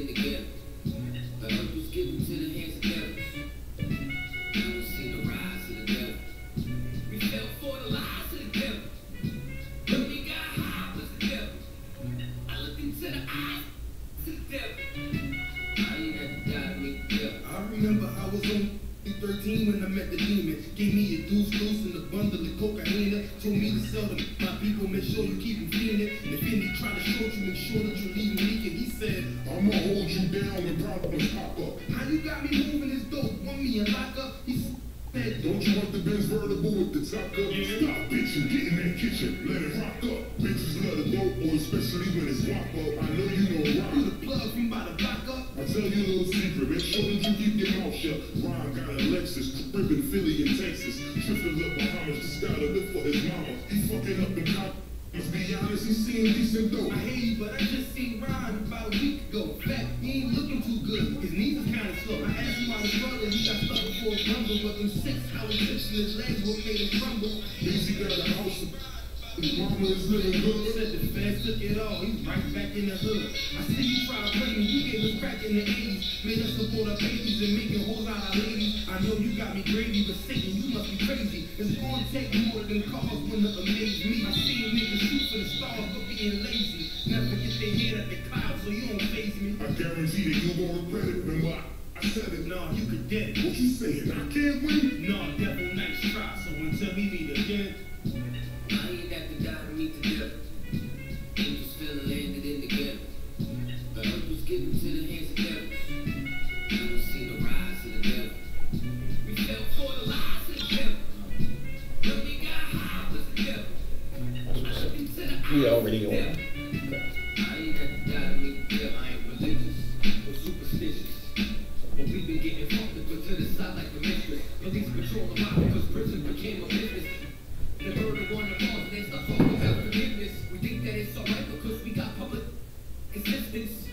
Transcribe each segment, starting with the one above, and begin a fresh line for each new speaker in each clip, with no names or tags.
in the ghetto. But earth was given to the hands of devils. Now we see the rise of the devil. We fell for the lies of the devil. When we got high was the devil. I looked into the eyes of the devil. I ain't had to die to meet the devil.
I remember I was on 13 when I met the demon. Gave me a deuce and a bundle of cocaine. Told me to sell them my people, make sure you keep them feeling it. If any try to short you, make sure that you leave them leaking. He said, I'ma hold you down when problems pop up. How you got me moving this dope? Want me in lockup? He said, don't you want the Benz vertible with the top up? Yeah. Stop bitching, get in that kitchen, let it rock up. Bitches love the dope boy, especially when it's wop up. I know you know rock. You the plug from by the block up. I'll tell you a little secret, make sure that you keep your mouth shut. Ron got a Lexus, crib in Philly and Texas. Tripping up Bahamas, just got a lift for his mama. He fucking up the cop. Let's be honest, he's seeing decent dope. I hear you, but I just seen Ron about a week ago. Fact, he ain't looking too good. His knees is kind of slow. I asked him how his brother, he got stuck before a rumble, but them six, how he fixing his legs, what made him crumble. Easy got a house. His mama is living good. Said the feds took it all, he's right back in the hood. I see you try to play me, you gave us crack in the 80s. Made us support our babies and making hoes out of ladies. I know you got me gravy, but Satan, you must be crazy. It's gonna take more than cars when to amaze me. I see niggas shoot for the stars, but being lazy. Never get their head at the clouds, so you don't faze me. I guarantee that you won't regret it, remember I said it. Nah, you could get it. What you saying? I can't win? Nah, devil, nice try, so until we meet again.
I ain't have to die to meet the devil. Angels fell and landed in the ghetto. But earth was given to the hands of devils. Now we see the rise of the devil. We fell for the lies of the devil. When we got high was the devil. I looked into the eyes
We already
of the devil. I ain't have to die to meet the devil. I ain't religious or superstitious. But we've been getting fucked up to the side like the mistress. Police patrol the block because prison became a business. The murder on the laws and they start talking about forgiveness. We think that it's alright because we got public assistance.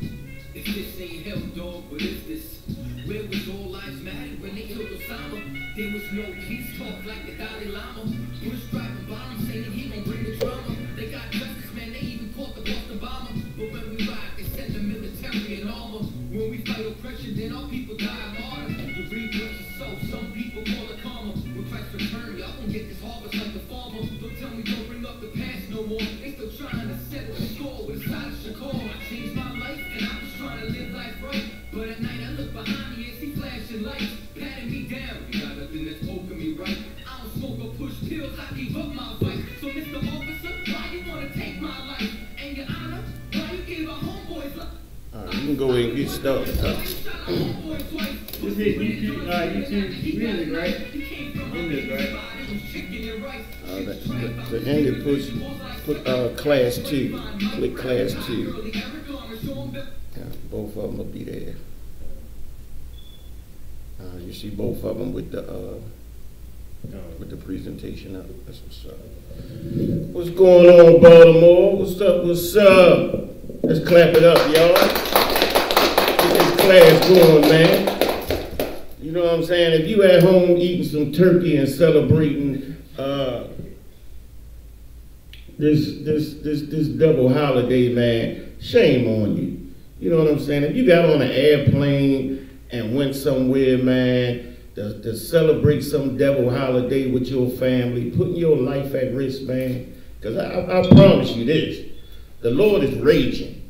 If this ain't hell, dog, what is this? Where was all lives matter when they killed Osama? There was no peace talk like the Dalai Lama. Bush driving bombs saying he gon' bring the drama. They got justice, man, they even caught the Boston bomber. But when we ride, they send the military in armor. When we fight oppression, then our people die martyr. You reap what you sow, some people call it karma. When Christ return, y'all gon' get this harvest like the farmer. Don't tell me don't bring up the past no more. They still trying to settle the score with a side of Shakur. I changed my life and I was trying to live life right. But at night I look behind me and see flashing lights, patting me down. You got nothing that's poking me right. I don't smoke or push pills, I gave up my vice. So Mr. Officer, why you wanna take my life? And your honor, why you gave our homeboys life?
Alright, you can go ahead and get started.
Just hit YouTube music, right? In this, right?
The end it put class 2. Click class 2. Yeah, both of them will be there. You see both of them with the presentation up. That's what's up. What's going on, Baltimore? What's up? What's up? Let's clap it up, y'all. Get this class going, man. You know what I'm saying? If you at home eating some turkey and celebrating this double holiday, man, shame on you. You know what I'm saying? If you got on an airplane and went somewhere, man, to celebrate some double holiday with your family, putting your life at risk, man, because I promise you this, the Lord is raging.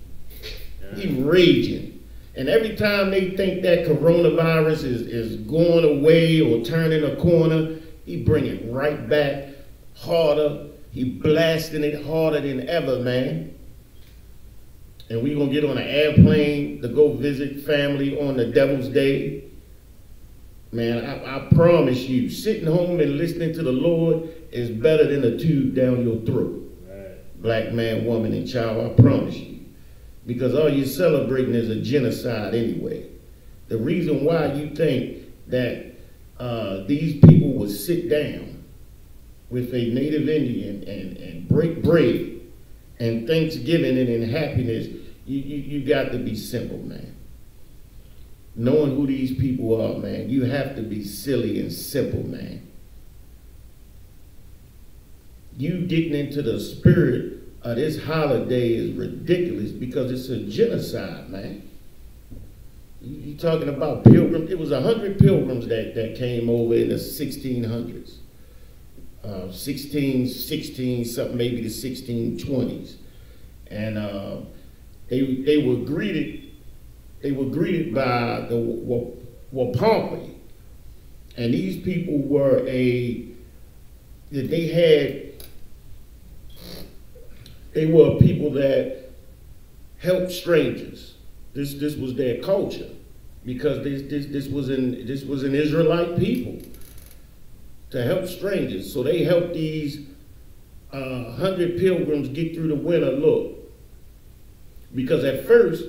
He's raging. And every time they think that coronavirus is going away or turning a corner, he bring it right back harder. He blasting it harder than ever, man. And we gonna get on an airplane to go visit family on the Devil's Day. Man, I promise you, sitting home and listening to the Lord is better than a tube down your throat. Right. Black man, woman, and child, I promise you. Because all you're celebrating is a genocide anyway. The reason why you think that these people would sit down with a native Indian and break bread and Thanksgiving and in happiness, you got to be simple, man. Knowing who these people are, man, you have to be silly and simple, man. You getting into the spirit of this holiday is ridiculous because it's a genocide, man. You talking about pilgrims? It was 100 pilgrims that came over in the 1600s, 1616 something, maybe the 1620s, and they were greeted by the Wapampi, and these people were they were people that helped strangers. This was their culture, because this was an Israelite people to help strangers. So they helped these 100 pilgrims get through the winter look, because at first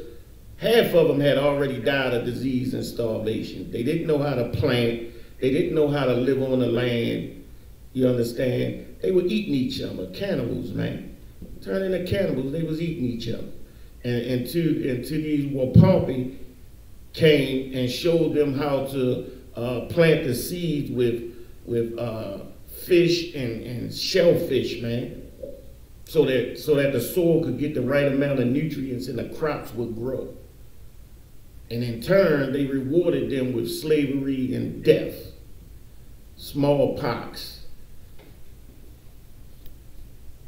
half of them had already died of disease and starvation. They didn't know how to plant. They didn't know how to live on the land. You understand? They were eating each other, cannibals, man. Turning into cannibals, they was eating each other. And to these Wapampi came and showed them how to plant the seeds with fish and shellfish, man, so that the soil could get the right amount of nutrients and the crops would grow. And in turn, they rewarded them with slavery and death, smallpox.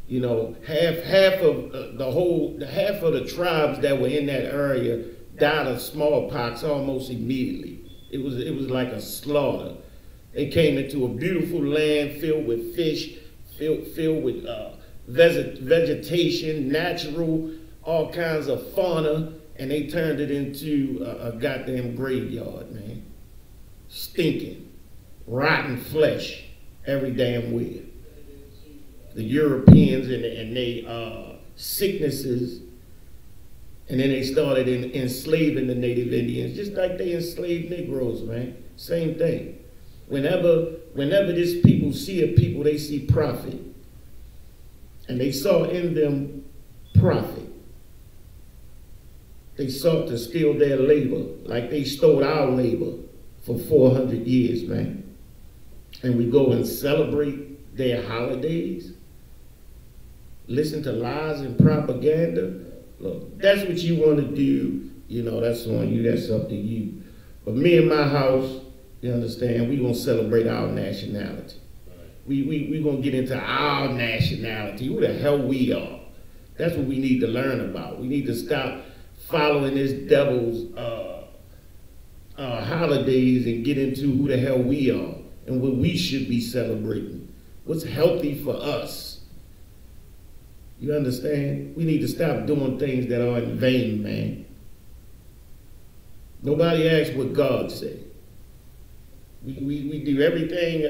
You know, half of the tribes that were in that area died of smallpox almost immediately. It was like a slaughter. They came into a beautiful land filled with fish, filled with vegetation, natural, all kinds of fauna, and they turned it into a goddamn graveyard, man. Stinking, rotten flesh every damn where. The Europeans and they sicknesses, and then they started enslaving the native Indians, just like they enslaved Negroes, man. Same thing. Whenever these people see a people, they see profit. And they saw in them profit. They sought to steal their labor, like they stole our labor for 400 years, man. And we go and celebrate their holidays, listen to lies and propaganda. Look, that's what you want to do, you know, that's on you, that's up to you. But me and my house, you understand, we gonna celebrate our nationality. We gonna get into our nationality, who the hell we are. That's what we need to learn about. We need to stop following this devil's holidays and get into who the hell we are and what we should be celebrating. What's healthy for us. You understand? We need to stop doing things that are in vain, man. Nobody asks what God said. We do everything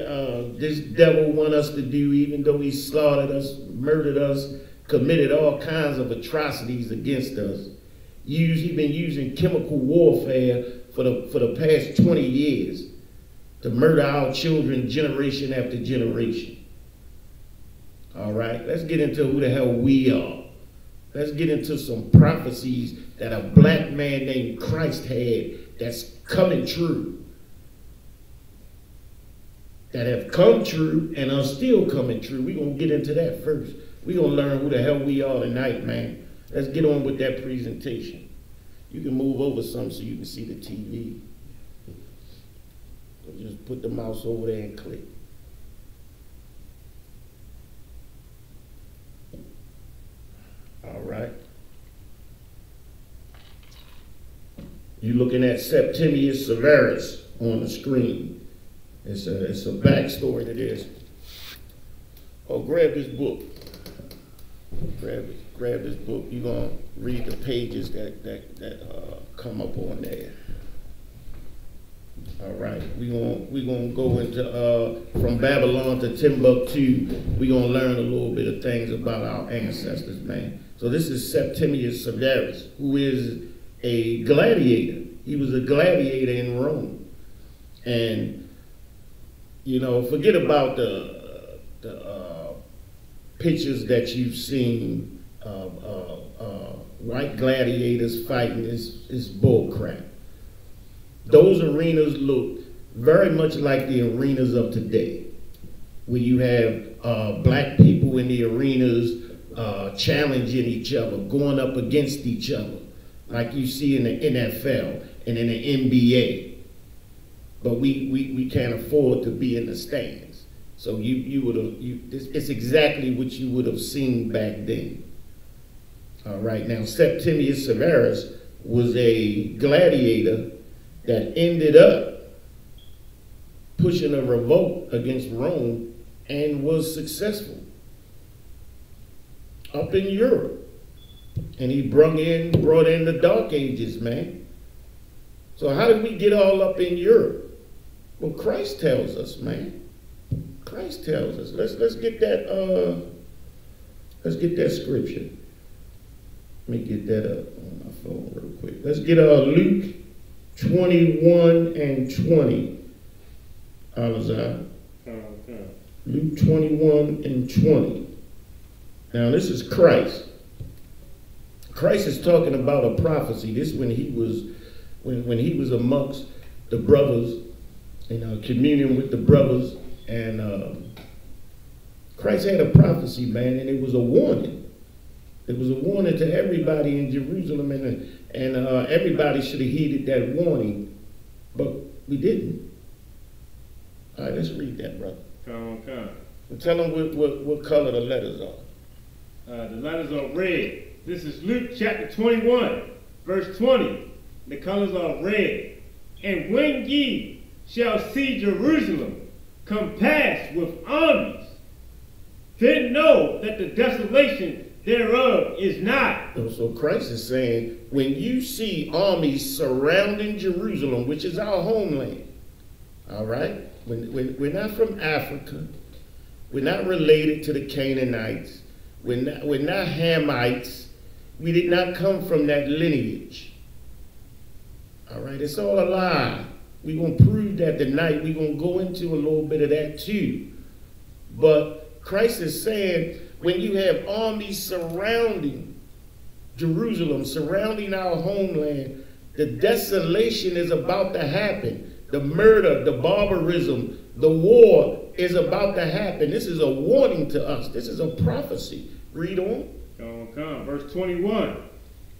this devil want us to do, even though he slaughtered us, murdered us, committed all kinds of atrocities against us. He's been using chemical warfare for the past 20 years to murder our children generation after generation. All right, let's get into who the hell we are. Let's get into some prophecies that a black man named Christ had that's coming true. That have come true and are still coming true. We're going to get into that first. We're going to learn who the hell we are tonight, man. Let's get on with that presentation. You can move over some so you can see the TV. So just put the mouse over there and click. All right. You're looking at Septimius Severus on the screen. It's a backstory to this. Oh, grab this book. Grab this book. You're gonna read the pages that come up on there. All right. We're gonna go into from Babylon to Timbuktu. We're gonna learn a little bit of things about our ancestors, man. So this is Septimius Severus, who is a gladiator. He was a gladiator in Rome, and you know, forget about the pictures that you've seen of white gladiators fighting. Is bull crap. Those arenas look very much like the arenas of today, where you have black people in the arenas challenging each other, going up against each other. like you see in the NFL and in the NBA. But we can't afford to be in the stands. So it's exactly what you would have seen back then. All right, now Septimius Severus was a gladiator that ended up pushing a revolt against Rome and was successful up in Europe. And he brought in the Dark Ages, man. So how did we get all up in Europe? Well, Christ tells us, man. Christ tells us. Let's get that scripture. Let me get that up on my phone real quick. Let's get Luke 21 and 20. Alazar.
Okay.
Luke 21 and 20. Now this is Christ. Christ is talking about a prophecy. This when he was amongst the brothers in communion with the brothers, and Christ had a prophecy, man, and it was a warning. It was a warning to everybody in Jerusalem, and everybody should have heeded that warning, but we didn't. All right, let's read that, brother.
Come.
And tell them what color the letters are.
The letters are red. This is Luke chapter 21, verse 20. The colors are red. And when ye shall see Jerusalem compassed with armies, then know that the desolation thereof is nigh.
So Christ is saying, when you see armies surrounding Jerusalem, which is our homeland, all right? We're not from Africa. We're not related to the Canaanites. We're not Hamites. We did not come from that lineage. All right, it's all a lie. We're going to prove that tonight. We're going to go into a little bit of that too. But Christ is saying, when you have armies surrounding Jerusalem, surrounding our homeland, the desolation is about to happen. The murder, the barbarism, the war is about to happen. This is a warning to us. This is a prophecy. Read on.
Come. Verse 21.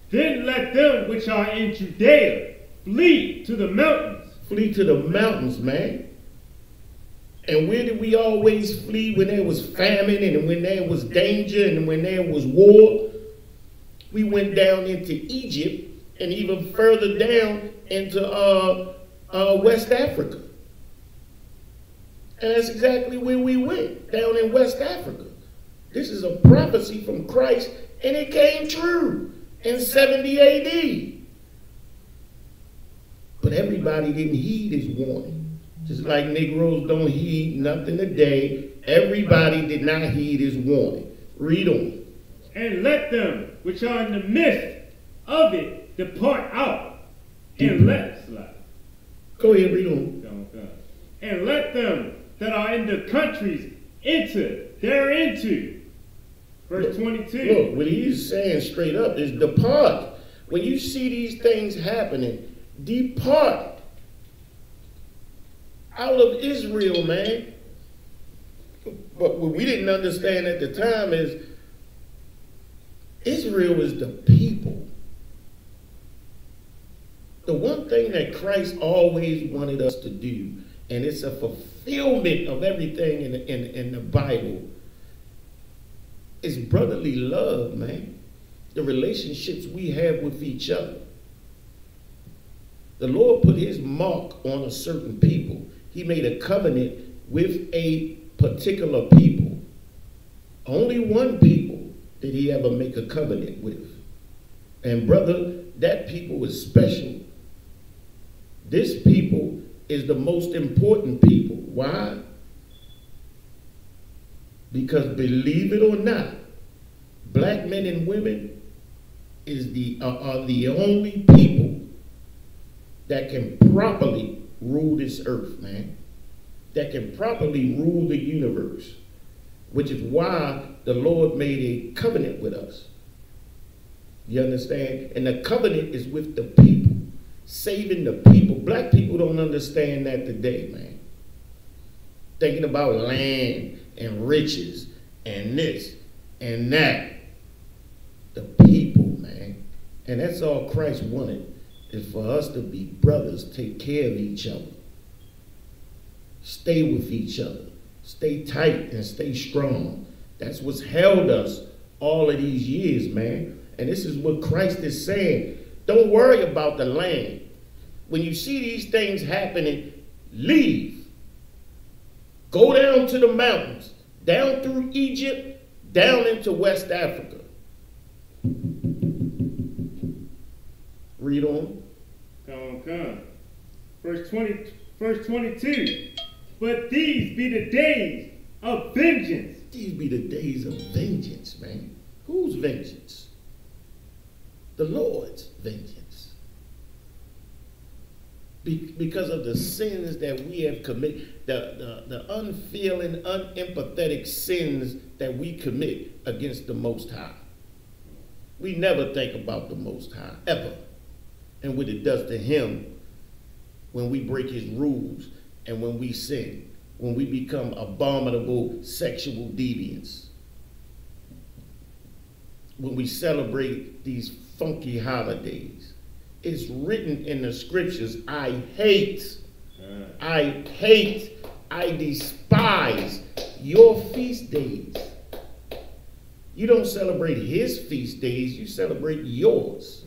Then let them which are in Judea flee to the mountains.
Flee to the mountains, man. And where did we always flee when there was famine and when there was danger and when there was war? We went down into Egypt and even further down into West Africa. And that's exactly where we went, down in West Africa. This is a prophecy from Christ, and it came true in 70 AD. But everybody didn't heed his warning. Just like Negroes don't heed nothing today, everybody did not heed his warning. Read on.
And let them which are in the midst of it depart out. And let
Go ahead, read on.
And let them that are in the countries enter thereinto. Verse 22.
Look, what he's saying straight up is depart. When you see these things happening, depart out of Israel, man. But what we didn't understand at the time is Israel is the people. The one thing that Christ always wanted us to do, and it's a fulfillment of everything in the Bible, is brotherly love, man. The relationships we have with each other. The Lord put his mark on a certain people. He made a covenant with a particular people. Only one people did he ever make a covenant with. And brother, that people is special. This people is the most important people. Why? Because believe it or not, black men and women are the only people that can properly rule this earth, man. That can properly rule the universe. Which is why the Lord made a covenant with us. You understand? And the covenant is with the people. Saving the people. Black people don't understand that today, man. Thinking about land and riches and this and that. The people, man. And that's all Christ wanted, is for us to be brothers, take care of each other. Stay with each other. Stay tight and stay strong. That's what's held us all of these years, man. And this is what Christ is saying. Don't worry about the land. When you see these things happening, leave. Go down to the mountains, down through Egypt, down into West Africa. Read on.
Come. Verse 22. But these be the days of vengeance.
These be the days of vengeance, man. Whose vengeance? The Lord's vengeance. Because of the sins that we have committed, the unfeeling, unempathetic sins that we commit against the Most High. We never think about the Most High, ever. And what it does to him when we break his rules and when we sin, when we become abominable sexual deviants, when we celebrate these funky holidays. It's written in the scriptures, I despise your feast days. You don't celebrate his feast days, you celebrate yours.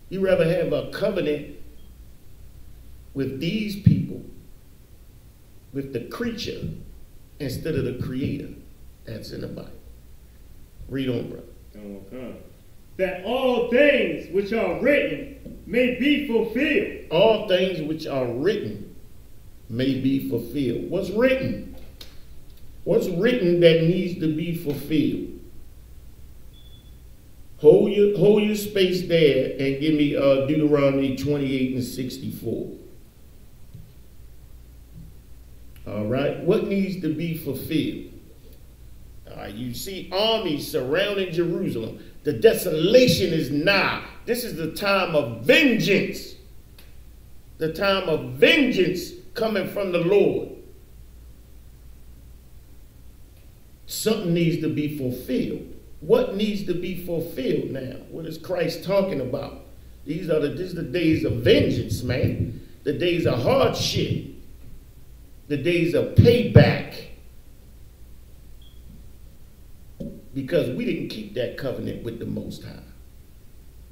You rather have a covenant with these people, with the creature, instead of the creator. That's in the Bible. Read on, brother.
Okay. That all things which are written may be fulfilled.
All things which are written may be fulfilled. What's written? What's written that needs to be fulfilled? Hold your space there and give me Deuteronomy 28 and 64. All right, what needs to be fulfilled? You see armies surrounding Jerusalem. The desolation is nigh. This is the time of vengeance. The time of vengeance coming from the Lord. Something needs to be fulfilled. What needs to be fulfilled now? What is Christ talking about? These are the days of vengeance, man. The days of hardship. The days of payback. Because we didn't keep that covenant with the Most High.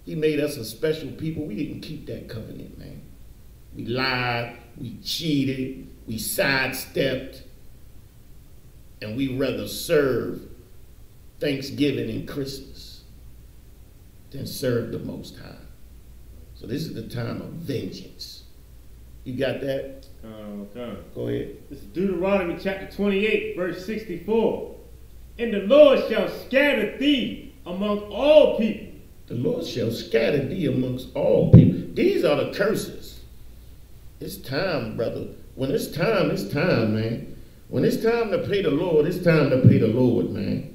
He made us a special people. We didn't keep that covenant, man. We lied, we cheated, we sidestepped, and we rather serve Thanksgiving and Christmas than serve the Most High. So this is the time of vengeance. You got that?
Okay.
Go ahead.
This is Deuteronomy chapter 28, verse 64. And the Lord shall scatter thee among all people.
The Lord shall scatter thee amongst all people. These are the curses. It's time, brother. When it's time, man. When it's time to pay the Lord, it's time to pay the Lord, man.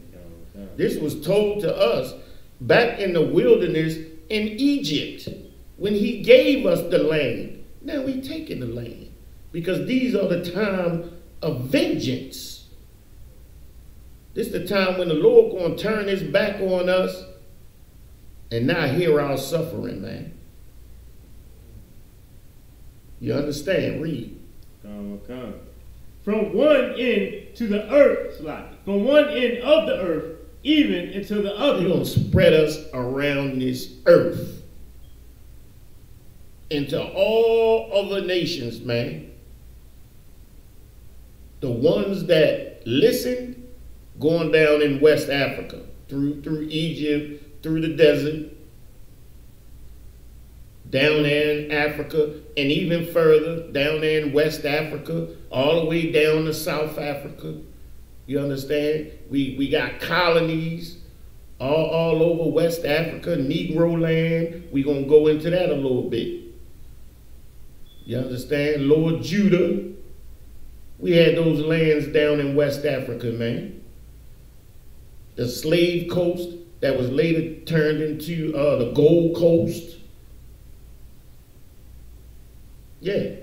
This was told to us back in the wilderness in Egypt when he gave us the land. Now we taking the land because these are the time of vengeance. This is the time when the Lord going to turn his back on us and not hear our suffering, man. You understand? Read.
Okay. From one end to the earth, from one end of the earth, even until the other.
You're going to spread us around this earth into all other nations, man. The ones that listened, going down in West Africa, through Egypt, through the desert, down there in Africa, and even further, down there in West Africa, all the way down to South Africa. You understand? We got colonies all over West Africa, Negro land. We're going to go into that a little bit. You understand? Lord Judah. We had those lands down in West Africa, man. The slave coast that was later turned into the Gold Coast. Yeah.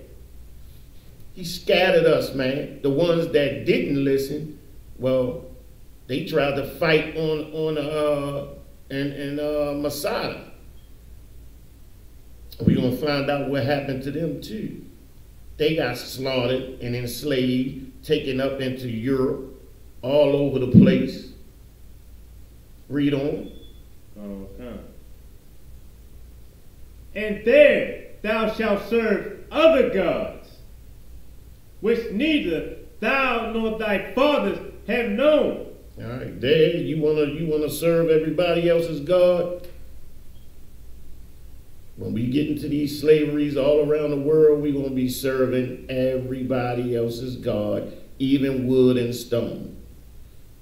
He scattered us, man. The ones that didn't listen, well, they tried to fight on and Masada. We're going to find out what happened to them too. They got slaughtered and enslaved, taken up into Europe, all over the place. Read on.
Okay. And there thou shalt serve other gods, which neither thou nor thy fathers have known.
All right, there you wanna serve everybody else's God. When we get into these slaveries all around the world, we're gonna be serving everybody else's God, even wood and stone.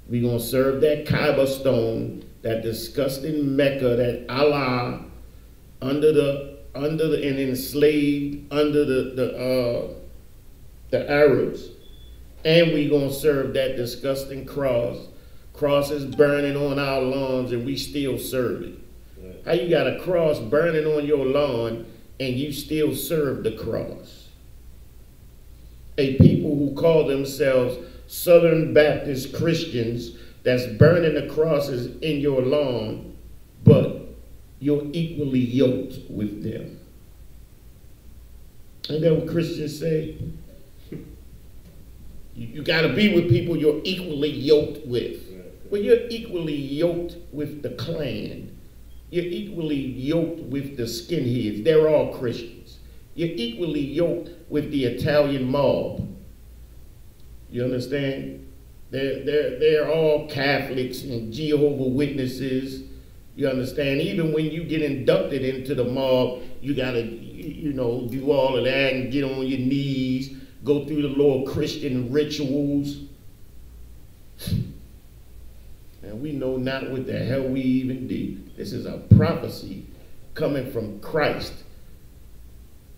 We're gonna serve that Kaaba stone, that disgusting Mecca, that Allah and enslaved under the Arabs, and we gonna serve that disgusting cross. Cross is burning on our lawns, and we still serve it. Right. How you got a cross burning on your lawn, and you still serve the cross? A people who call themselves Southern Baptist Christians that's burning the crosses in your lawn, but you're equally yoked with them. Ain't that what Christians say? You got to be with people you're equally yoked with. Well, you're equally yoked with the Klan. You're equally yoked with the skinheads. They're all Christians. You're equally yoked with the Italian mob. You understand? They're all Catholics and Jehovah's Witnesses. You understand? Even when you get inducted into the mob, you got to, do all of that and get on your knees, go through the little Christian rituals. And we know not what the hell we even do. This is a prophecy coming from Christ.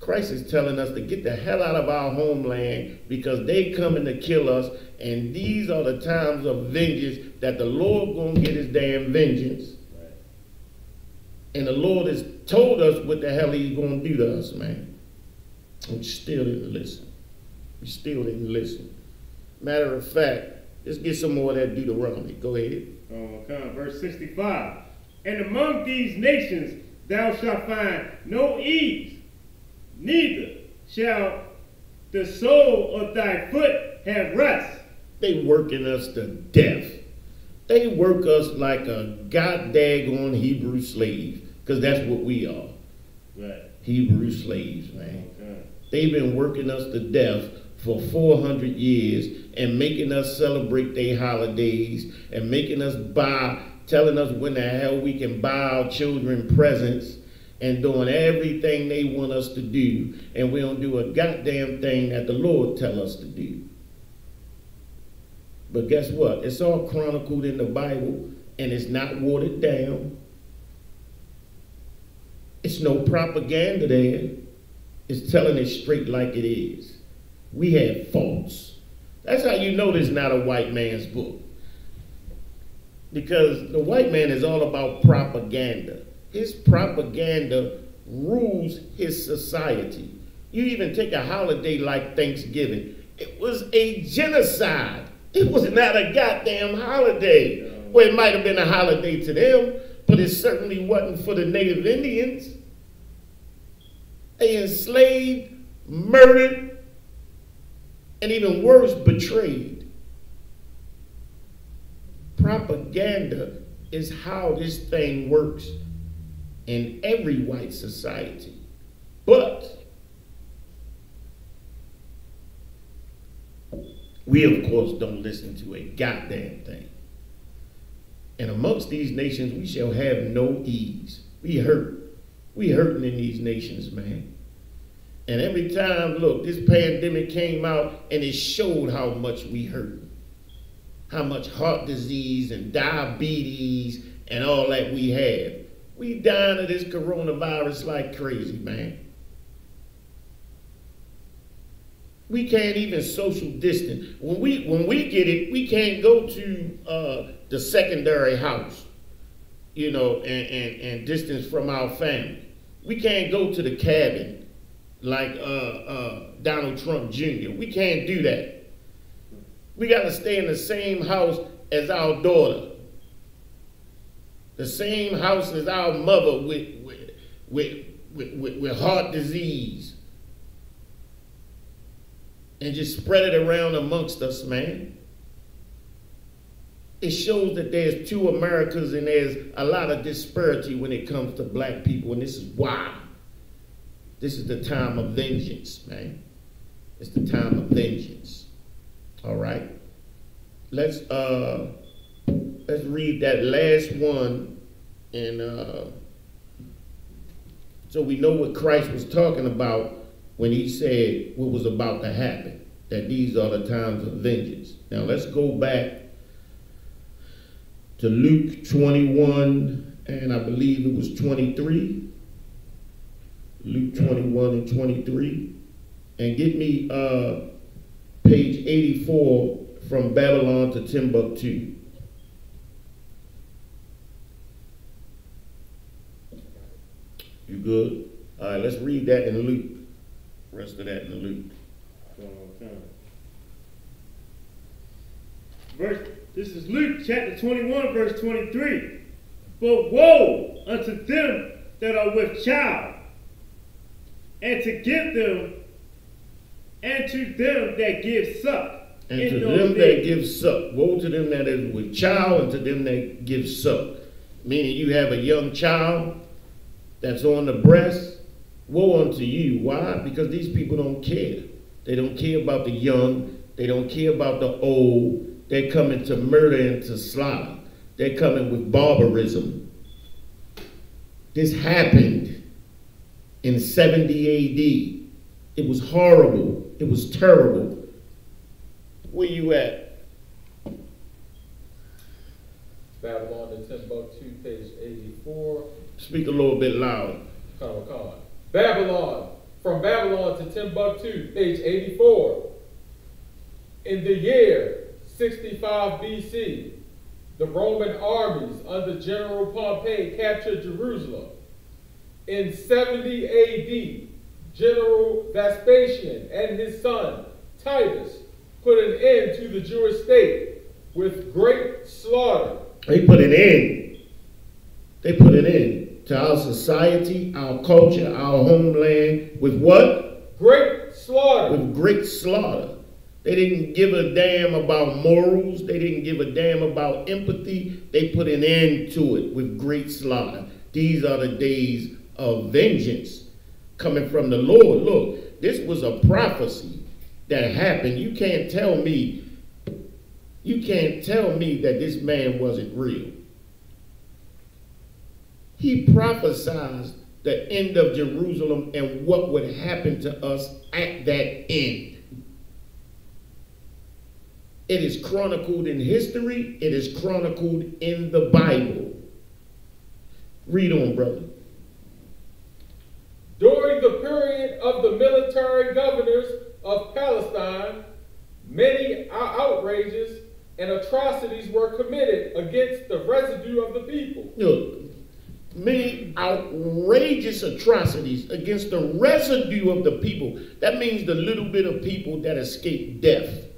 Christ is telling us to get the hell out of our homeland because they coming to kill us, and these are the times of vengeance that the Lord gonna get his damn vengeance. Right. And the Lord has told us what the hell he's gonna do to us, man. And we still didn't listen. We still didn't listen. Matter of fact, let's get some more of that Deuteronomy. Go ahead.
Okay, verse 65. And among these nations thou shalt find no ease, neither shall the sole of thy foot have rest.
They working us to death. They work us like a god-daggone Hebrew slave, because that's what we are.
Right.
Hebrew slaves, man.
Okay.
They've been working us to death for 400 years and making us celebrate their holidays and making us telling us when the hell we can buy our children presents and doing everything they want us to do, and we don't do a goddamn thing that the Lord tell us to do. But guess what? It's all chronicled in the Bible, and it's not watered down. It's no propaganda there. It's telling it straight like it is. We have faults. That's how you know this is not a white man's book. Because the white man is all about propaganda. His propaganda rules his society. You even take a holiday like Thanksgiving. It was a genocide. It was not a goddamn holiday. Well, it might have been a holiday to them, but it certainly wasn't for the Native Indians. They enslaved, murdered, and even worse, betrayed. Propaganda is how this thing works in every white society. But we, of course, don't listen to a goddamn thing. And amongst these nations, we shall have no ease. We hurt. We hurting in these nations, man. And every time, look, this pandemic came out and it showed how much we hurt. How much heart disease and diabetes and all that we have. We dying of this coronavirus like crazy, man. We can't even social distance. When we get it, we can't go to the secondary house, and distance from our family. We can't go to the cabin like Donald Trump Jr. We can't do that. We got to stay in the same house as our daughter. The same house as our mother with heart disease. And just spread it around amongst us, man. It shows that there's two Americas and there's a lot of disparity when it comes to black people, and this is why. This is the time of vengeance, man. It's the time of vengeance. All right. Let's read that last one, and so we know what Christ was talking about when he said what was about to happen, that these are the times of vengeance. Now let's go back to Luke 21, and I believe it was 23. Luke 21 and 23. And get me page 84 from Babylon to Timbuktu. You good? All right, let's read that in Luke. Rest of that in Luke.
This is Luke chapter 21, verse 23. But woe unto them that are with child, and to give them, and to them that give suck.
And to them that give suck. Woe to them that is with child, and to them that give suck. Meaning you have a young child that's on the breast. Woe unto you. Why? Because these people don't care. They don't care about the young. They don't care about the old. They're coming to murder and to slaughter. They're coming with barbarism. This happened in 70 AD. It was horrible. It was terrible. Where you at?
Babylon to Timbuktu, page 84.
Speak a little bit louder.
Babylon, from Babylon to Timbuktu, page 84. In the year 65 BC, the Roman armies under General Pompey captured Jerusalem. In 70 AD, General Vespasian and his son Titus put an end to the Jewish state with great slaughter.
They put an end. They put an end to our society, our culture, our homeland with what?
Great slaughter.
With great slaughter. They didn't give a damn about morals. They didn't give a damn about empathy. They put an end to it with great slaughter. These are the days of vengeance coming from the Lord. Look, this was a prophecy that happened. You can't tell me that this man wasn't real. He prophesied the end of Jerusalem and what would happen to us at that end. It is chronicled in history. It is chronicled in the Bible. Read on, brother.
During the period of the military governors of Palestine, many outrages and atrocities were committed against the residue of the people.
Look, many outrageous atrocities against the residue of the people. That means the little bit of people that escaped death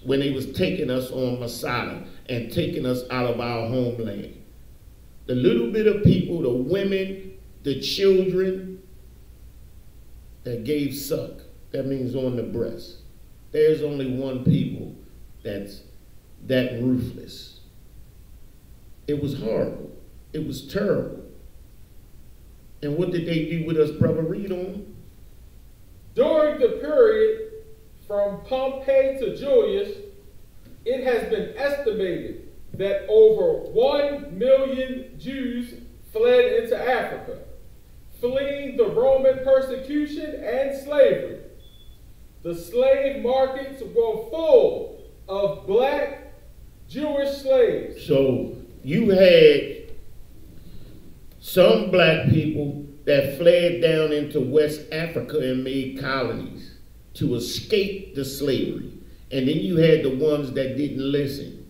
when they was taking us on Masada and taking us out of our homeland. The little bit of people, the women, the children that gave suck. That means on the breast. There's only one people that's that ruthless. It was horrible. It was terrible. And what did they do with us, brother? Read on.
During the period from Pompey to Julius, it has been estimated that over 1 million Jews fled into Africa, fleeing the Roman persecution and slavery. The slave markets were full of black Jewish slaves.
So you had some black people that fled down into West Africa and made colonies to escape the slavery. And then you had the ones that didn't listen,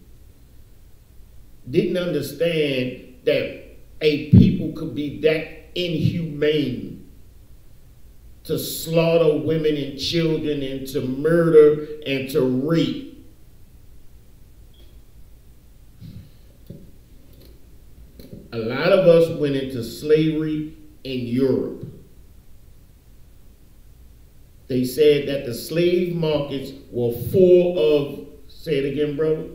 didn't understand that a people could be that inhumane to slaughter women and children and to murder and to rape. A lot of us went into slavery in Europe. They said that the slave markets were full of, say it again, brother.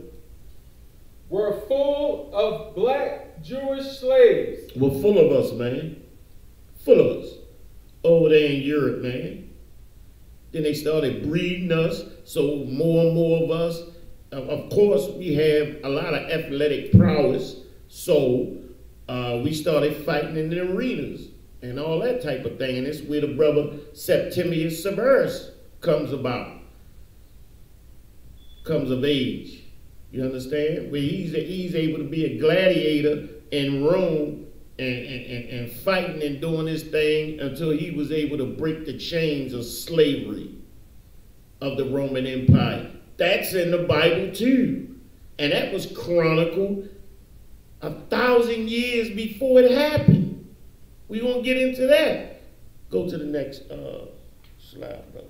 Were full of black Jewish slaves.
Were full of us, man. Full of us. Over there in Europe, man. Then they started breeding us, so more and more of us. Of course, we have a lot of athletic prowess, so we started fighting in the arenas and all that type of thing. And it's where the brother Septimius Severus comes of age. You understand? Where he's able to be a gladiator in Rome and fighting and doing his thing until he was able to break the chains of slavery of the Roman Empire. That's in the Bible too. And that was chronicled 1,000 years before it happened. We won't get into that. Go to the next slide, brother.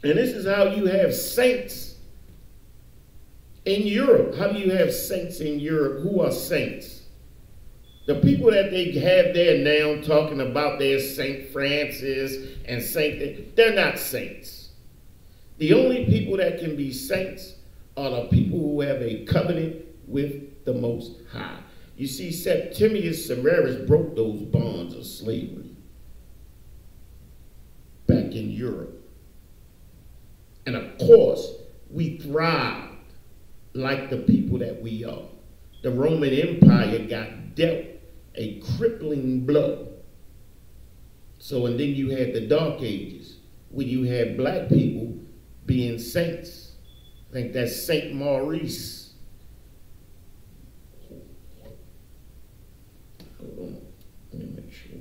And this is how you have saints in Europe. How do you have saints in Europe? Who are saints? The people that they have there now talking about their Saint Francis and Saint, they're not saints. The only people that can be saints are the people who have a covenant with the Most High. You see, Septimius Severus broke those bonds of slavery back in Europe. And of course, we thrived like the people that we are. The Roman Empire got dealt a crippling blow. So, and then you had the Dark Ages, where you had black people being saints. I think that's Saint Maurice. Hold on, let me make sure.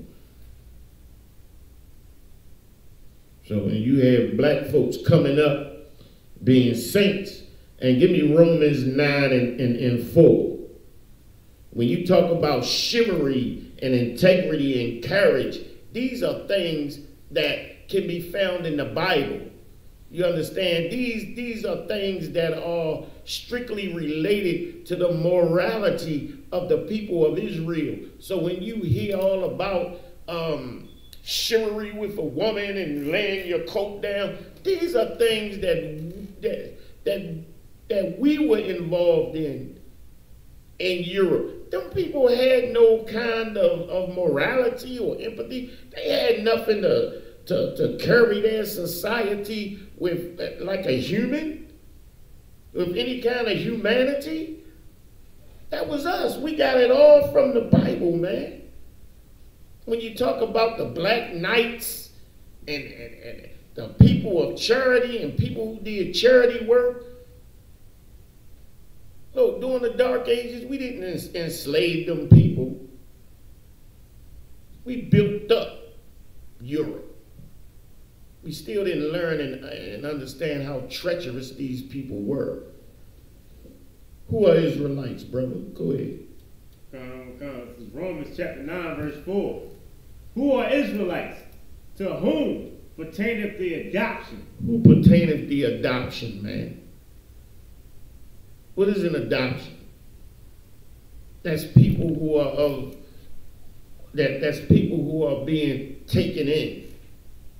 So when you have black folks coming up being saints, and give me Romans 9 and 4. When you talk about chivalry and integrity and courage, these are things that can be found in the Bible. You understand? These are things that are strictly related to the morality of the people of Israel. So when you hear all about chivalry with a woman and laying your coat down, these are things that we were involved in Europe. Them people had no kind of morality or empathy. They had nothing to carry their society with like a human, with any kind of humanity. That was us. We got it all from the Bible, man. When you talk about the black knights and the people of charity and people who did charity work, look, during the Dark Ages, we didn't enslave them people. We built up Europe. We still didn't learn and understand how treacherous these people were. Who are Israelites, brother? Go ahead.
This is Romans chapter 9, verse 4. Who are Israelites? To whom pertaineth the adoption? Who
pertaineth the adoption, man? What is an adoption? That's people who are that's people who are being taken in.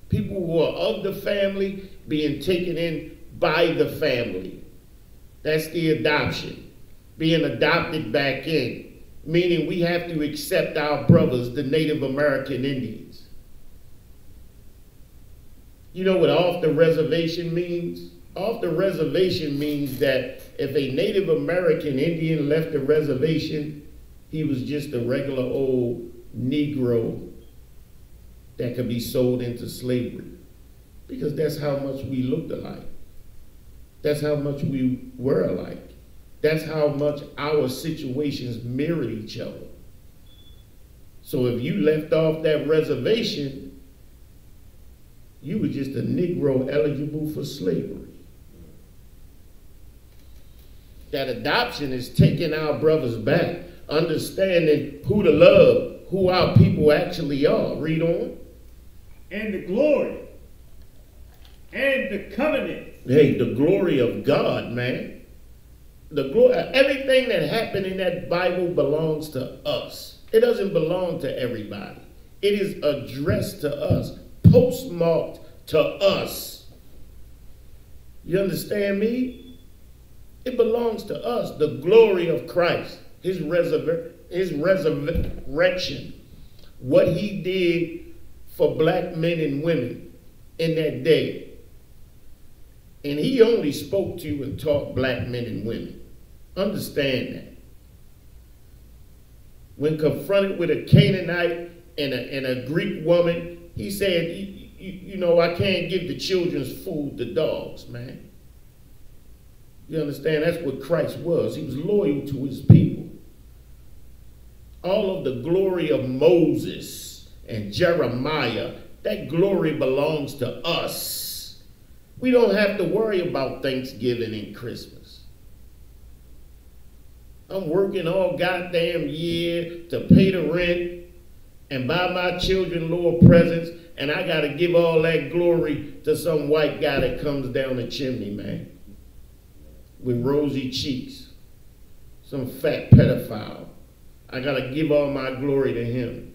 People who are of the family being taken in by the family. That's the adoption. Being adopted back in. Meaning we have to accept our brothers, the Native American Indians. You know what off the reservation means? Off the reservation means that if a Native American Indian left the reservation, he was just a regular old Negro that could be sold into slavery. Because that's how much we looked alike. That's how much we were alike. That's how much our situations mirrored each other. So if you left off that reservation, you were just a Negro eligible for slavery. That adoption is taking our brothers back, understanding who to love, who our people actually are. Read on.
And the glory and the covenant.
Hey, the glory of God, man. The glory, everything that happened in that Bible belongs to us. It doesn't belong to everybody. It is addressed to us, postmarked to us. You understand me? It belongs to us. The glory of Christ, his resurrection, what he did for black men and women in that day. And he only spoke to and taught black men and women. Understand that. When confronted with a Canaanite and a Greek woman, he said, you know, I can't give the children's food to dogs, man. You understand? That's what Christ was. He was loyal to his people. All of the glory of Moses and Jeremiah, that glory belongs to us. We don't have to worry about Thanksgiving and Christmas. I'm working all goddamn year to pay the rent and buy my children little presents, and I got to give all that glory to some white guy that comes down the chimney, man, with rosy cheeks, some fat pedophile. I got to give all my glory to him.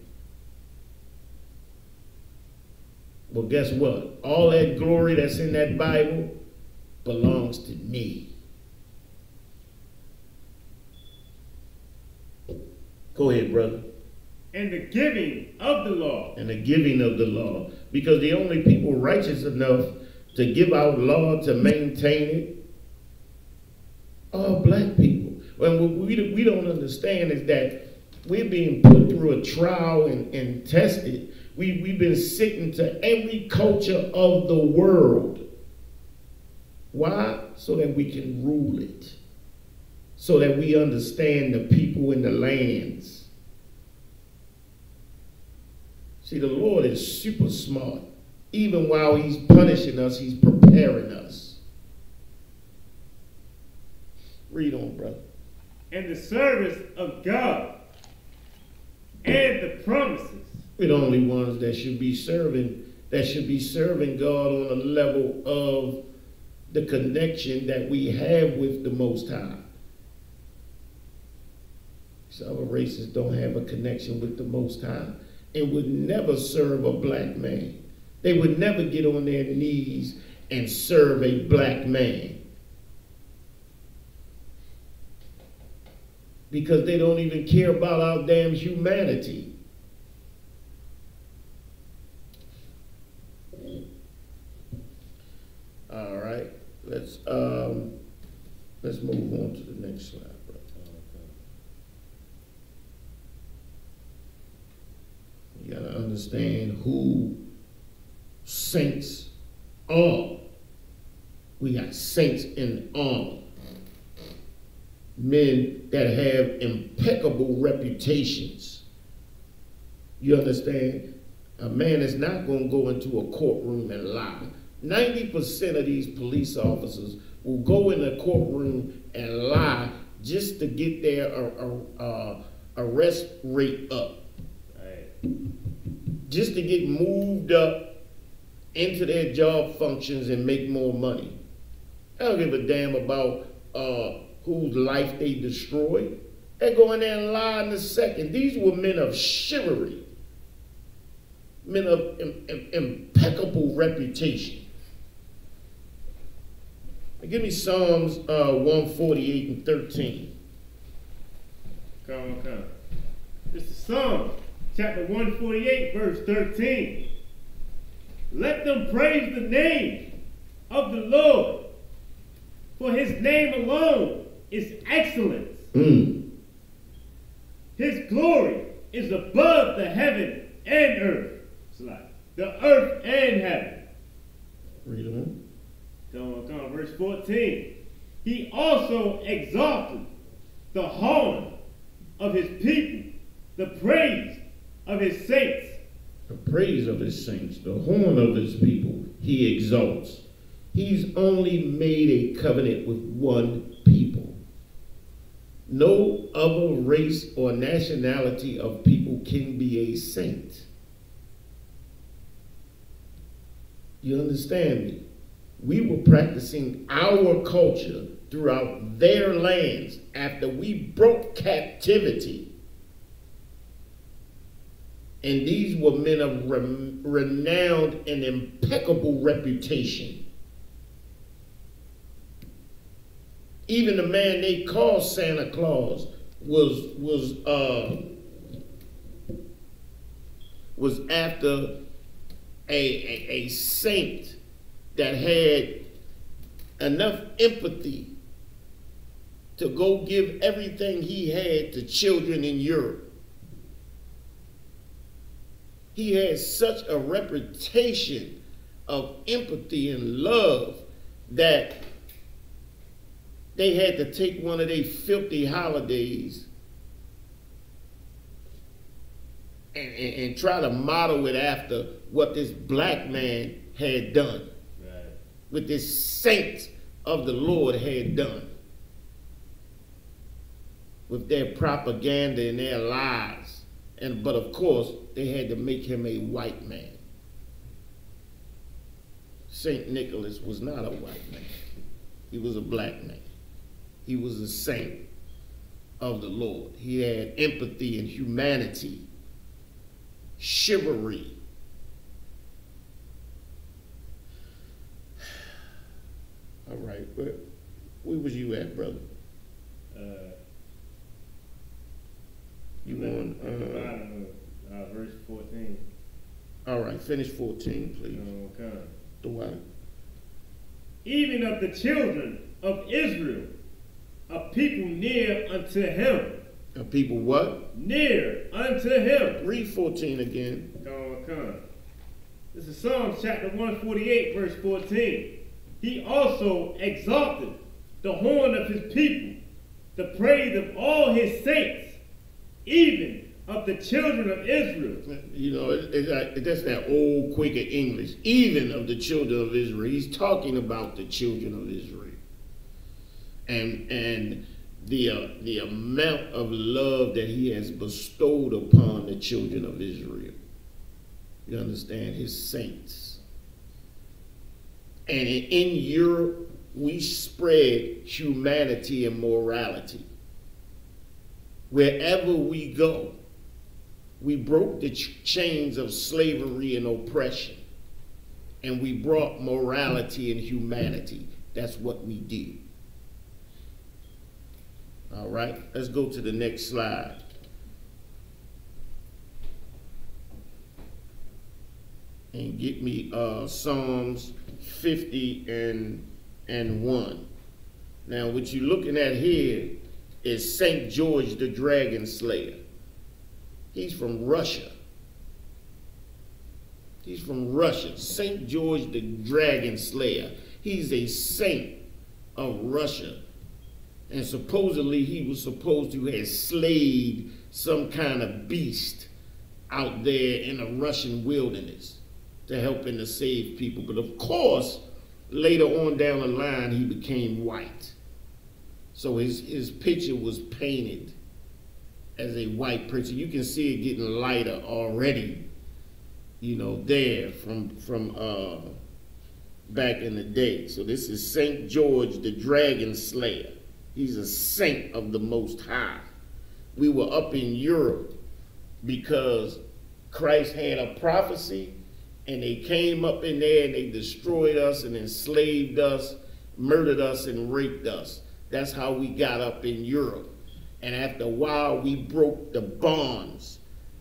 Well, guess what? All that glory that's in that Bible belongs to me. Go ahead, brother.
And the giving of the law.
And the giving of the law. Because the only people righteous enough to give out law, to maintain it, are black people. And what we don't understand is that we're being put through a trial and tested. We've been sitting to every culture of the world. Why? So that we can rule it. So that we understand the people and the lands. See, the Lord is super smart. Even while he's punishing us, he's preparing us. Read on, brother.
And the service of God and the promises.
We're the only ones that should be serving God on a level of the connection that we have with the Most High. Some other races don't have a connection with the Most High and would never serve a black man. They would never get on their knees and serve a black man. Because they don't even care about our damn humanity. All right, let's move on to the next slide, bro. You gotta understand who saints are. We got saints in armor. Men that have impeccable reputations. You understand? A man is not going to go into a courtroom and lie. 90% of these police officers will go in a courtroom and lie just to get their arrest rate up. Right. Just to get moved up into their job functions and make more money. I don't give a damn about whose life they destroyed. They go in there and lie in a second. These were men of chivalry, men of impeccable reputation. Give me Psalms 148 and 13.
Come on. This is Psalm chapter 148, verse 13. Let them praise the name of the Lord, for his name alone is excellence. His glory is above the heaven and earth. It's like the earth and heaven.
Read on.
Come on, verse 14. He also exalted the horn of his people, the praise of his saints.
The praise of his saints, the horn of his people, he exalts. He's only made a covenant with one people. No other race or nationality of people can be a saint. You understand me? We were practicing our culture throughout their lands after we broke captivity. And these were men of renowned and impeccable reputation. Even the man they called Santa Claus was after a saint that had enough empathy to go give everything he had to children in Europe. He had such a reputation of empathy and love that they had to take one of their filthy holidays and try to model it after what this black man had done. Right. What this saint of the Lord had done. With their propaganda and their lies. But of course, they had to make him a white man. Saint Nicholas was not a white man. He was a black man. He was a saint of the Lord. He had empathy and humanity, chivalry. All right, where was you at, brother? You on
verse 14.
All right, finish 14, please.
Okay.
The what?
Even of the children of Israel, a people near unto him.
A people what?
Near unto him.
Read 14 again.
Okay. This is Psalms chapter 148, verse 14. He also exalted the horn of his people, the praise of all his saints, even of the children of Israel.
You know, that's that old Quaker English. Even of the children of Israel. He's talking about the children of Israel. And the amount of love that he has bestowed upon the children of Israel. You understand? His saints. And in Europe, we spread humanity and morality. Wherever we go, we broke the chains of slavery and oppression, and we brought morality and humanity. That's what we did. All right, let's go to the next slide. And get me Psalms 50 and 1. Now, what you're looking at here is St. George the Dragon Slayer. He's from Russia. He's from Russia. St. George the Dragon Slayer. He's a saint of Russia. And supposedly he was supposed to have slayed some kind of beast out there in the Russian wilderness to help him to save people. But of course, later on down the line, he became white. So his picture was painted as a white picture. You can see it getting lighter already, you know, there from back in the day. So this is St. George the Dragon Slayer. He's a saint of the Most High. We were up in Europe because Christ had a prophecy, and they came up in there and they destroyed us and enslaved us, murdered us and raped us. That's how we got up in Europe. And after a while, we broke the bonds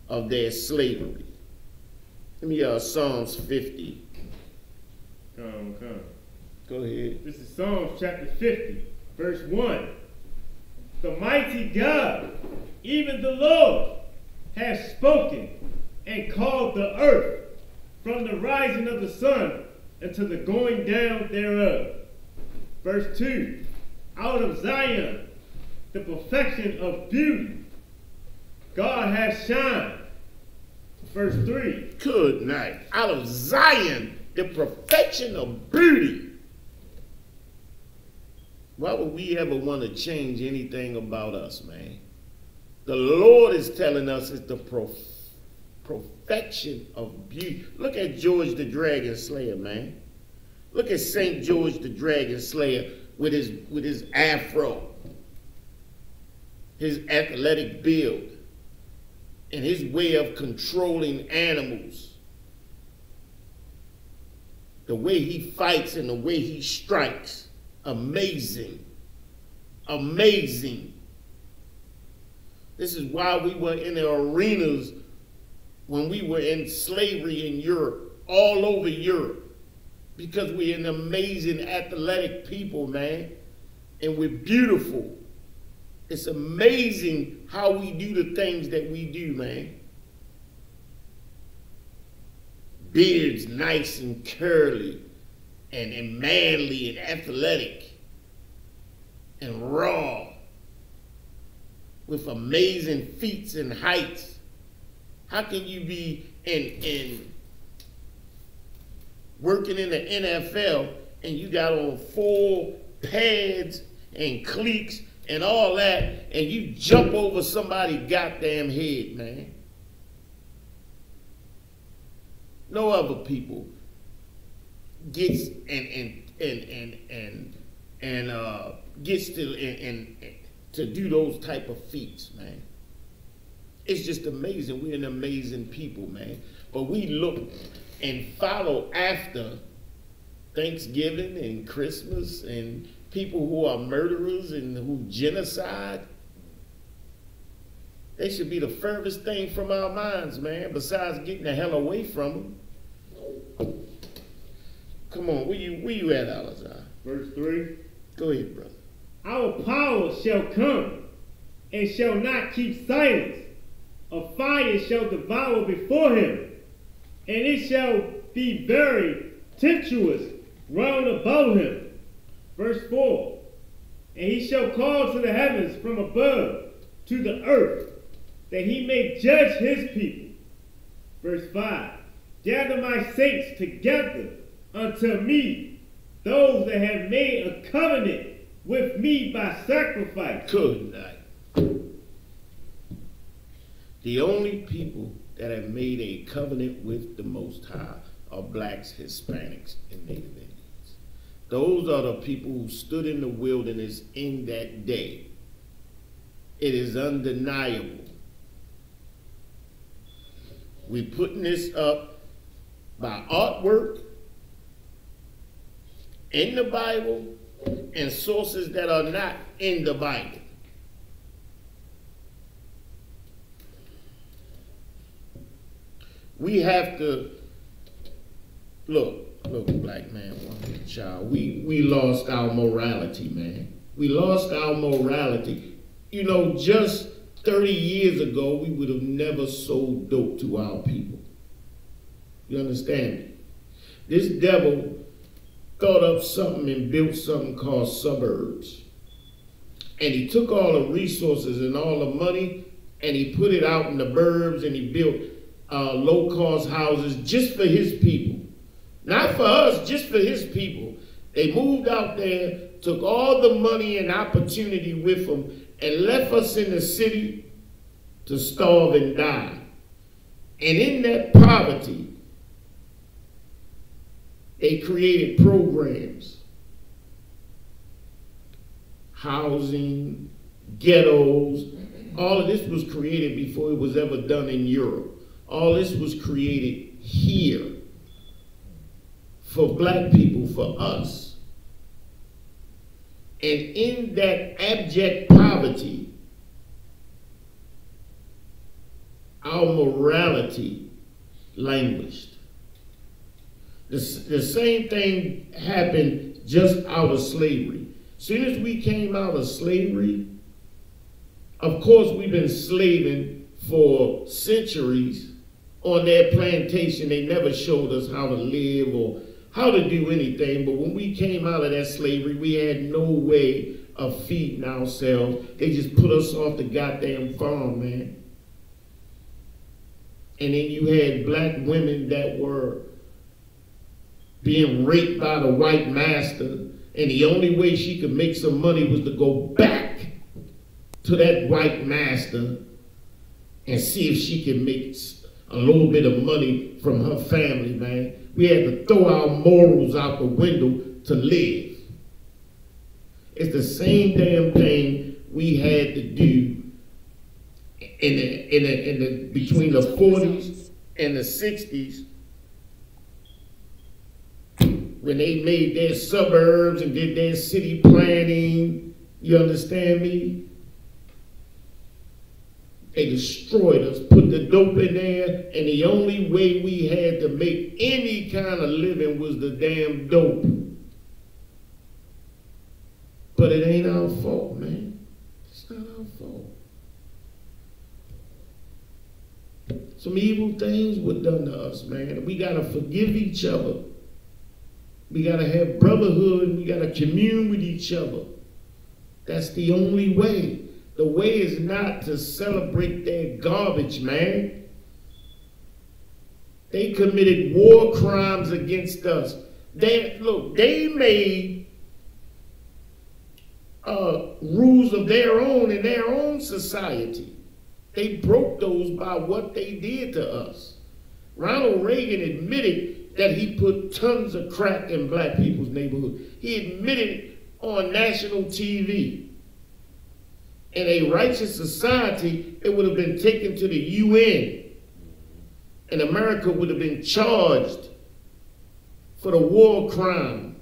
of their slavery. Let me Psalms 50.
Come.
Go ahead.
This is Psalms chapter 50, verse 1. The mighty God, even the Lord, has spoken and called the earth from the rising of the sun unto the going down thereof. Verse 2. Out of Zion, the perfection of beauty, God has shined. Verse 3.
Good night. Out of Zion, the perfection of beauty. Why would we ever want to change anything about us, man? The Lord is telling us it's the perfection of beauty. Look at George the Dragon Slayer, man. Look at St. George the Dragon Slayer with his afro, his athletic build, and his way of controlling animals. The way he fights and the way he strikes. Amazing. Amazing. This is why we were in the arenas when we were in slavery in Europe, all over Europe. Because we're an amazing athletic people, man. And we're beautiful. It's amazing how we do the things that we do, man. Beards nice and curly and manly and athletic and raw with amazing feats and heights. How can you be in working in the NFL and you got on full pads and cleats and all that and you jump over somebody's goddamn head, man? No other people gets gets to do those type of feats, man. It's just amazing. We're an amazing people, man. But we look and follow after Thanksgiving and Christmas and people who are murderers and who genocide. They should be the furthest thing from our minds, man, besides getting the hell away from them. Come on, where you at, Alizar?
Verse 3.
Go ahead, brother.
Our power shall come and shall not keep silence. A fire shall devour before him, and it shall be very tempestuous round about him. Verse 4. And he shall call to the heavens from above to the earth, that he may judge his people. Verse 5. Gather my saints together unto me, those that have made a covenant with me by sacrifice.
Good night. The only people that have made a covenant with the Most High are blacks, Hispanics, and Native Indians. Those are the people who stood in the wilderness in that day. It is undeniable. We're putting this up by artwork in the Bible and sources that are not in the Bible. We have to look, black man, woman, child. We lost our morality, man. We lost our morality. You know, just 30 years ago, we would have never sold dope to our people. You understand me? This devil thought up something and built something called suburbs. And he took all the resources and all the money and he put it out in the burbs and he built low-cost houses just for his people. Not for us, just for his people. They moved out there, took all the money and opportunity with them and left us in the city to starve and die. And in that poverty, they created programs, housing, ghettos. All of this was created before it was ever done in Europe. All this was created here for black people, for us. And in that abject poverty, our morality languished. The same thing happened just out of slavery. As soon as we came out of slavery, of course we've been slaving for centuries on their plantation. They never showed us how to live or how to do anything. But when we came out of that slavery, we had no way of feeding ourselves. They just put us off the goddamn farm, man. And then you had black women that were being raped by the white master, and the only way she could make some money was to go back to that white master and see if she could make a little bit of money from her family, man. We had to throw our morals out the window to live. It's the same damn thing we had to do between the 40s and the 60s when they made their suburbs and did their city planning. You understand me? They destroyed us, put the dope in there, and the only way we had to make any kind of living was the damn dope. But it ain't our fault, man. It's not our fault. Some evil things were done to us, man. We gotta forgive each other. We gotta have brotherhood. We gotta commune with each other. That's the only way. The way is not to celebrate their garbage, man. They committed war crimes against us. They made rules of their own in their own society. They broke those by what they did to us. Ronald Reagan admitted that he put tons of crack in black people's neighborhood. He admitted it on national TV. In a righteous society, it would have been taken to the UN, and America would have been charged for the war crime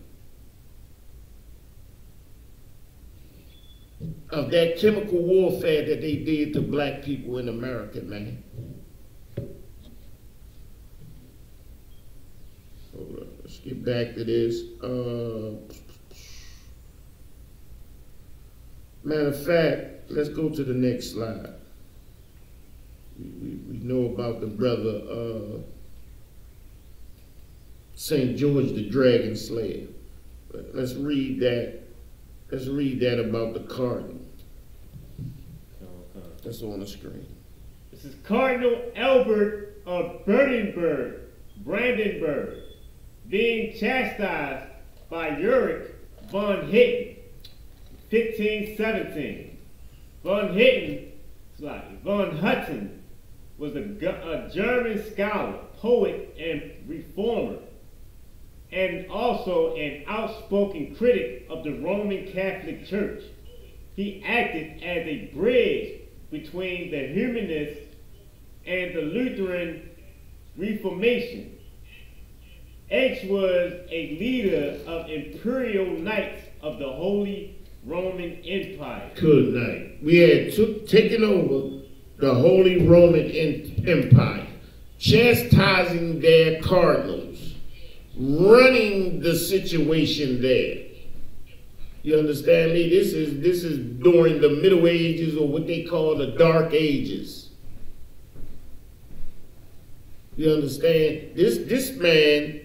of that chemical warfare that they did to black people in America, man. Hold up, let's get back to this. Matter of fact, let's go to the next slide. We know about the brother St. George the Dragon Slayer. But let's read that. Let's read that about the cardinal. That's on the screen.
This is Cardinal Albert of Brandenburg, being chastised by Ulrich von Hutten, 1517. Von Hutten was a German scholar, poet, and reformer, and also an outspoken critic of the Roman Catholic Church. He acted as a bridge between the Humanists and the Lutheran Reformation. H was a leader of imperial knights of the Holy Roman Empire.
Good night. We had taken over the Holy Roman Empire, chastising their cardinals, running the situation there. You understand me? This is during the Middle Ages, or what they call the Dark Ages. You understand? This man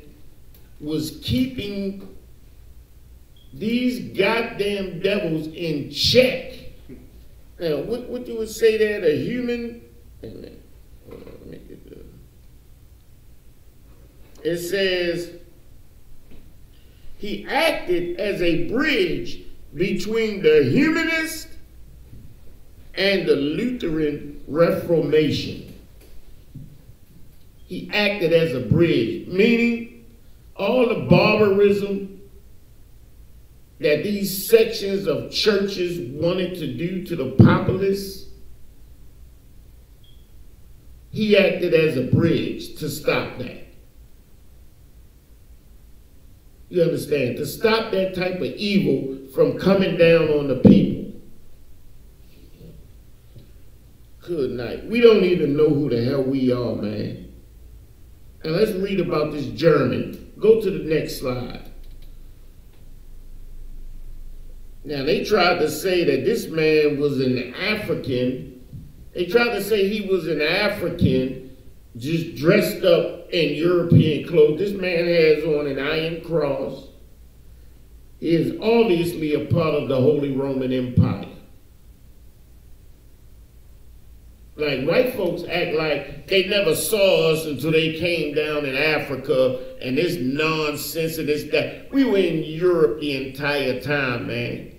was keeping these goddamn devils in check. Now, what you would say there? The human. Hold on, let me get the. It says he acted as a bridge between the humanist and the Lutheran Reformation. He acted as a bridge, meaning all the barbarism that these sections of churches wanted to do to the populace, he acted as a bridge to stop that. You understand? To stop that type of evil from coming down on the people. Good night. We don't even know who the hell we are, man. And let's read about this German. Go to the next slide. Now, they tried to say that this man was an African. They tried to say he was an African just dressed up in European clothes. This man has on an iron cross. He is obviously a part of the Holy Roman Empire. Like, white folks act like they never saw us until they came down in Africa and this nonsense and this, that. We were in Europe the entire time, man.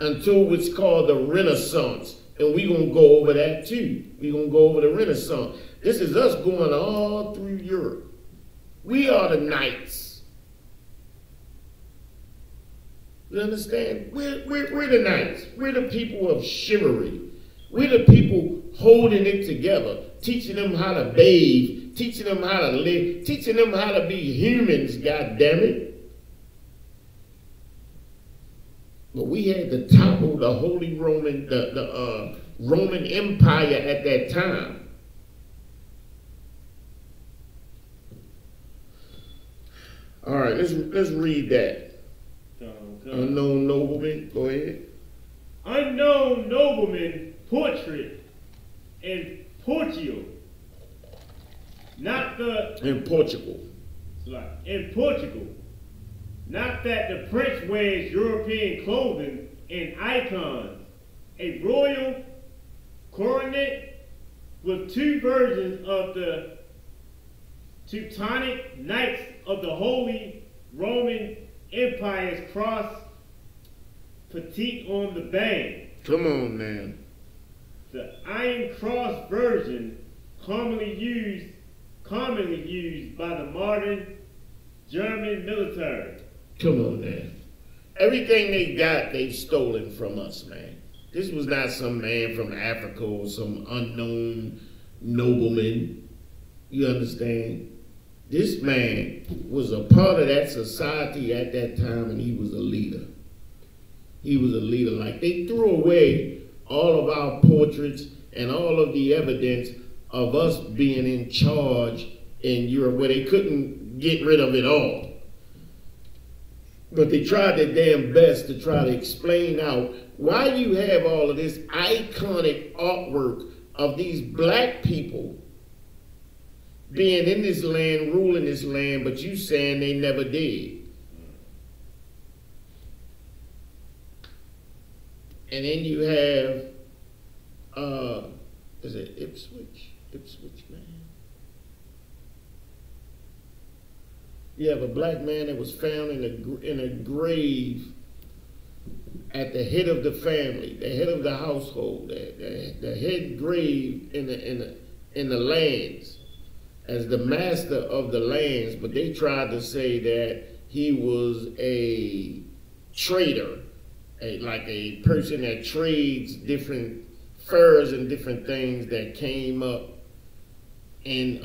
Until what's called the Renaissance. And we're going to go over that too. We're going to go over the Renaissance. This is us going all through Europe. We are the knights. You understand? We're the knights. We're the people of chivalry. We're the people holding it together, teaching them how to bathe, teaching them how to live, teaching them how to be humans, God damn it. But we had to topple the Holy Roman, the Roman Empire at that time. All right, let's read that. Unknown nobleman, go ahead.
Unknown nobleman portrait in Portugal. Not the
In Portugal.
in Portugal. Not that the prince wears European clothing and icons. A royal coronet with two versions of the Teutonic Knights of the Holy Roman Empire's cross petite on the band.
Come on, man.
The Iron Cross version commonly used by the modern German military.
Come on, man. Everything they got, they've stolen from us, man. This was not some man from Africa or some unknown nobleman. You understand? This man was a part of that society at that time, and he was a leader. He was a leader. Like, they threw away all of our portraits and all of the evidence of us being in charge in Europe, where they couldn't get rid of it all. But they tried their damn best to try to explain out why you have all of this iconic artwork of these black people being in this land, ruling this land, but you saying they never did. And then you have, is it Ipswich? Ipswich, man. You have a black man that was found in a grave at the head of the family, the head of the household, the head grave in the lands, as the master of the lands. But they tried to say that he was a trader, like a person that trades different furs and different things that came up in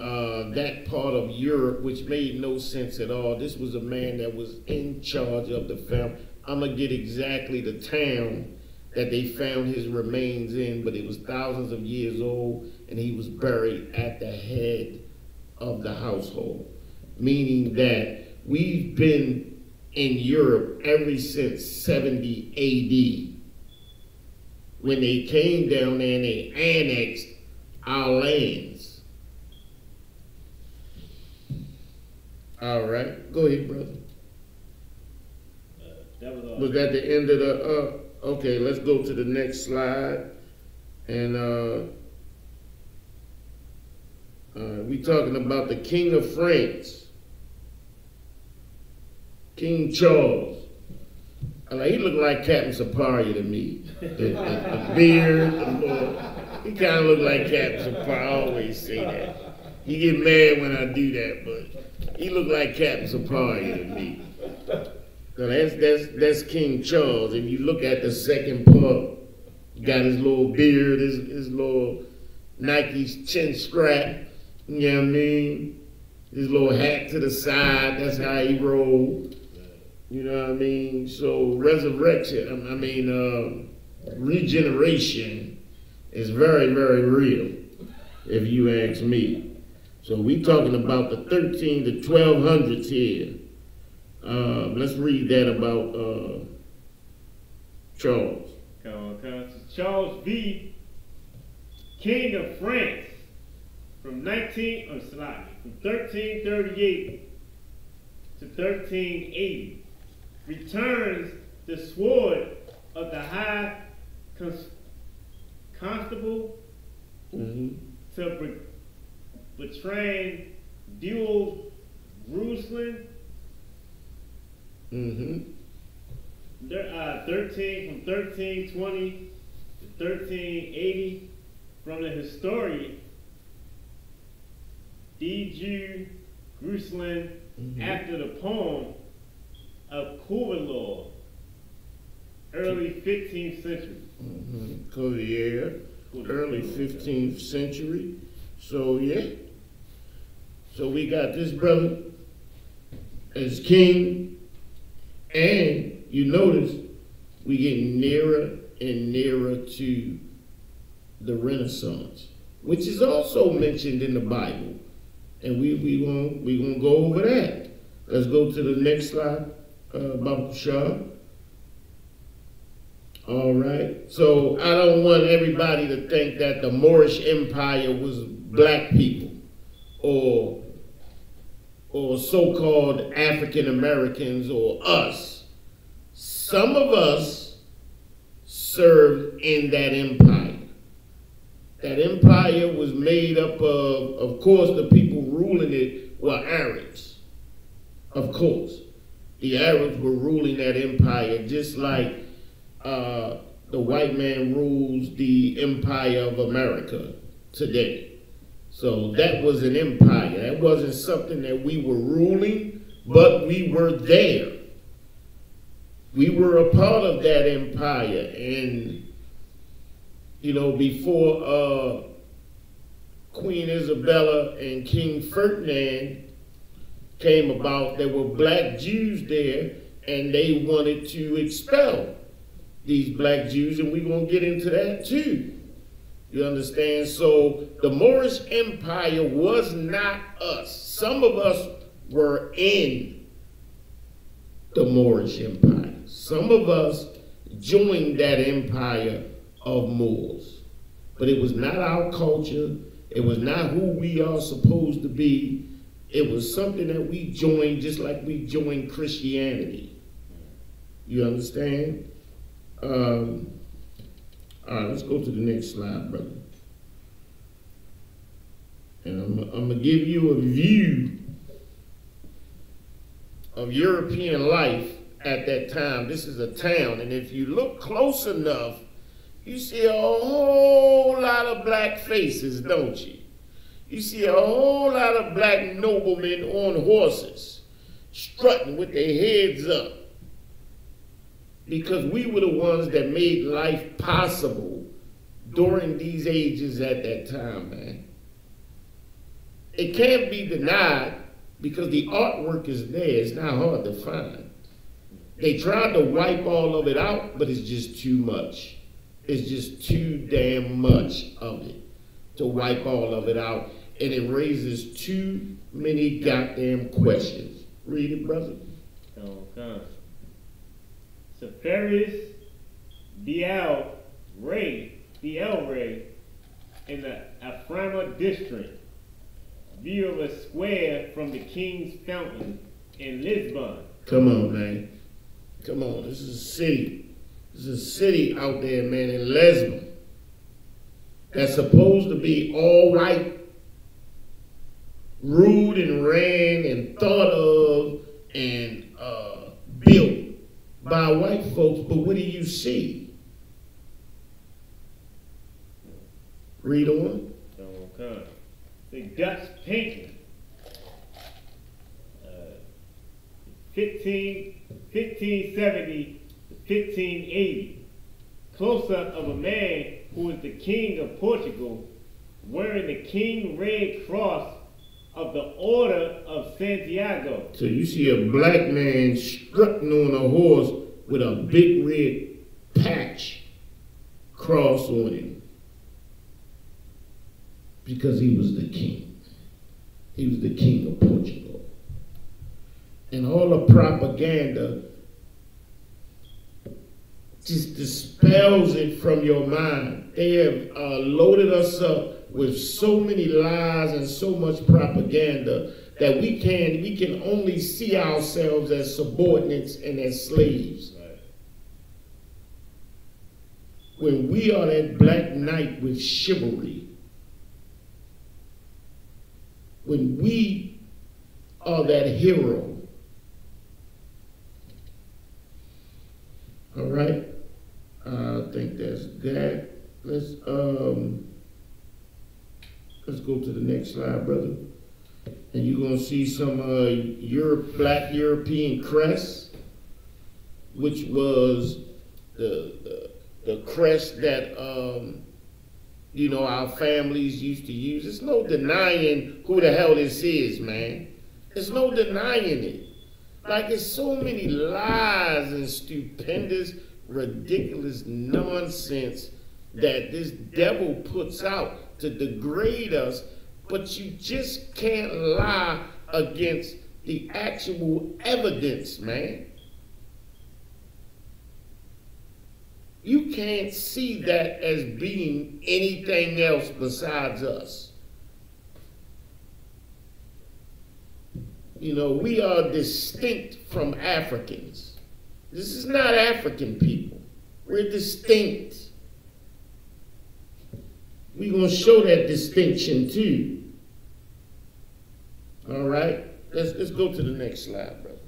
that part of Europe, which made no sense at all. This was a man that was in charge of the family. I'm going to get exactly the town that they found his remains in, but it was thousands of years old, and he was buried at the head of the household, meaning that we've been in Europe ever since 70 AD, when they came down there and they annexed our lands. All right, go ahead, brother. Was that the end of the, okay, let's go to the next slide. And we talking about the King of France, King Charles. He looked like Captain Saparia to me. The beard, he kind of looked like Captain Saparia. I always say that. He get mad when I do that, but he looked like Captain Saparia to me. So that's King Charles. If you look at the second part, got his little beard, his little Nike chin strap, you know what I mean? His little hat to the side, that's how he rolled. You know what I mean? So regeneration is very, very real, if you ask me. So we talking about the 13 to 1200s here. Let's read that about Charles.
Charles V, King of France, from 1338 to 1380, returns the sword of the High Constable to betraying dual Jerusalem. There are 1320 to 1380 from the historian D. Jerusalem after the poem of Kuvalor Early 15th century.
Yeah, early 15th century. So yeah. So we got this brother as king, and you notice we get nearer and nearer to the Renaissance, which is also mentioned in the Bible, and we gonna go over that. Let's go to the next slide, Baba Shah. All right. So I don't want everybody to think that the Moorish Empire was black people or so-called African Americans or us. Some of us served in that empire. That empire was made up of course, the people ruling it were Arabs. Of course. The Arabs were ruling that empire just like the white man rules the empire of America today. So that was an empire. That wasn't something that we were ruling, but we were there. We were a part of that empire. And, you know, before Queen Isabella and King Ferdinand came about, there were black Jews there, and they wanted to expel these black Jews, and we're going to get into that too. You understand? So the Moorish Empire was not us. Some of us were in the Moorish Empire. Some of us joined that empire of Moors. But it was not our culture. It was not who we are supposed to be. It was something that we joined just like we joined Christianity. You understand? All right, let's go to the next slide, brother. And I'm going to give you a view of European life at that time. This is a town, and if you look close enough, you see a whole lot of black faces, don't you? You see a whole lot of black noblemen on horses, strutting with their heads up. Because we were the ones that made life possible during these ages at that time, man. It can't be denied because the artwork is there. It's not hard to find. They tried to wipe all of it out, but it's just too much. It's just too damn much of it to wipe all of it out. And it raises too many goddamn questions. Read it, brother.
Okay. Safarius DL Ray in the Aframa district. View of a square from the King's Fountain in Lisbon.
Come on, man. Come on. This is a city. This is a city out there, man, in Lisbon. That's supposed to be all white, ruled and ran and thought of and built by white folks, but what do you see? Read on.
Okay. The Dutch painting. 1570 to 1580. Close-up of a man who is the king of Portugal wearing the King Red Cross of the Order of Santiago.
So you see a black man strutting on a horse with a big red patch cross on him because he was the king. He was the king of Portugal. And all the propaganda just dispels it from your mind. They have loaded us up with so many lies and so much propaganda that we can only see ourselves as subordinates and as slaves. Right. When we are that black knight with chivalry, when we are that hero, all right, I think that's that. Let's go to the next slide, brother. And you're going to see some black European crest, which was the crest that you know, our families used to use. There's no denying who the hell this is, man. There's no denying it. Like, it's so many lies and stupendous, ridiculous nonsense that this devil puts out to degrade us, but you just can't lie against the actual evidence, man. You can't see that as being anything else besides us. You know, we are distinct from Africans. This is not African people. We're distinct. We're going to show that distinction too. All right? Let's go to the next slide, brother.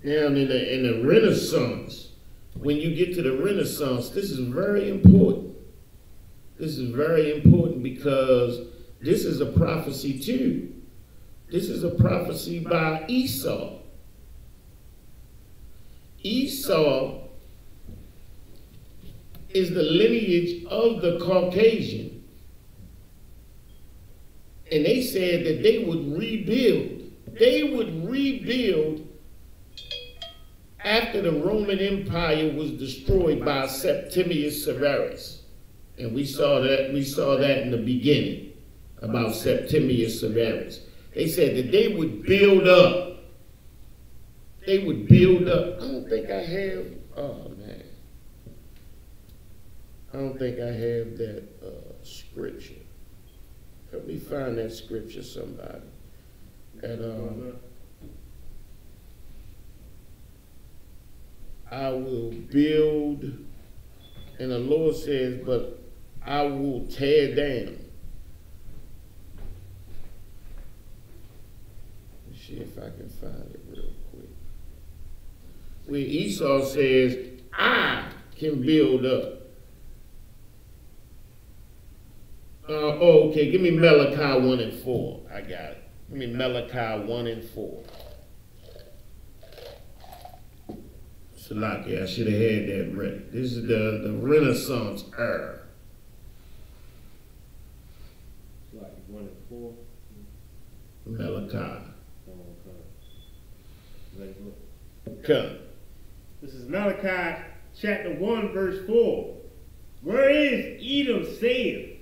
Now, in the Renaissance, when you get to the Renaissance, this is very important. This is very important because this is a prophecy too. This is a prophecy by Esau. Esau is the lineage of the Caucasian. And they said that they would rebuild. They would rebuild after the Roman Empire was destroyed by Septimius Severus. And we saw that in the beginning about Septimius Severus. They said that they would build up. They would build up. I don't think I have, oh man. I don't think I have that scripture. Help me find that scripture, somebody. I will build, and the Lord says, but I will tear down. Let's see if I can find it real quick. Where Esau says, I can build up. Okay, give me Malachi 1 and 4. I got it. Give me Malachi 1 and 4. Salaki, I should have had that ready. This is the Renaissance era.
Like 1 and 4.
Malachi.
Come. This is Malachi chapter 1, verse 4. Where is Edom saith,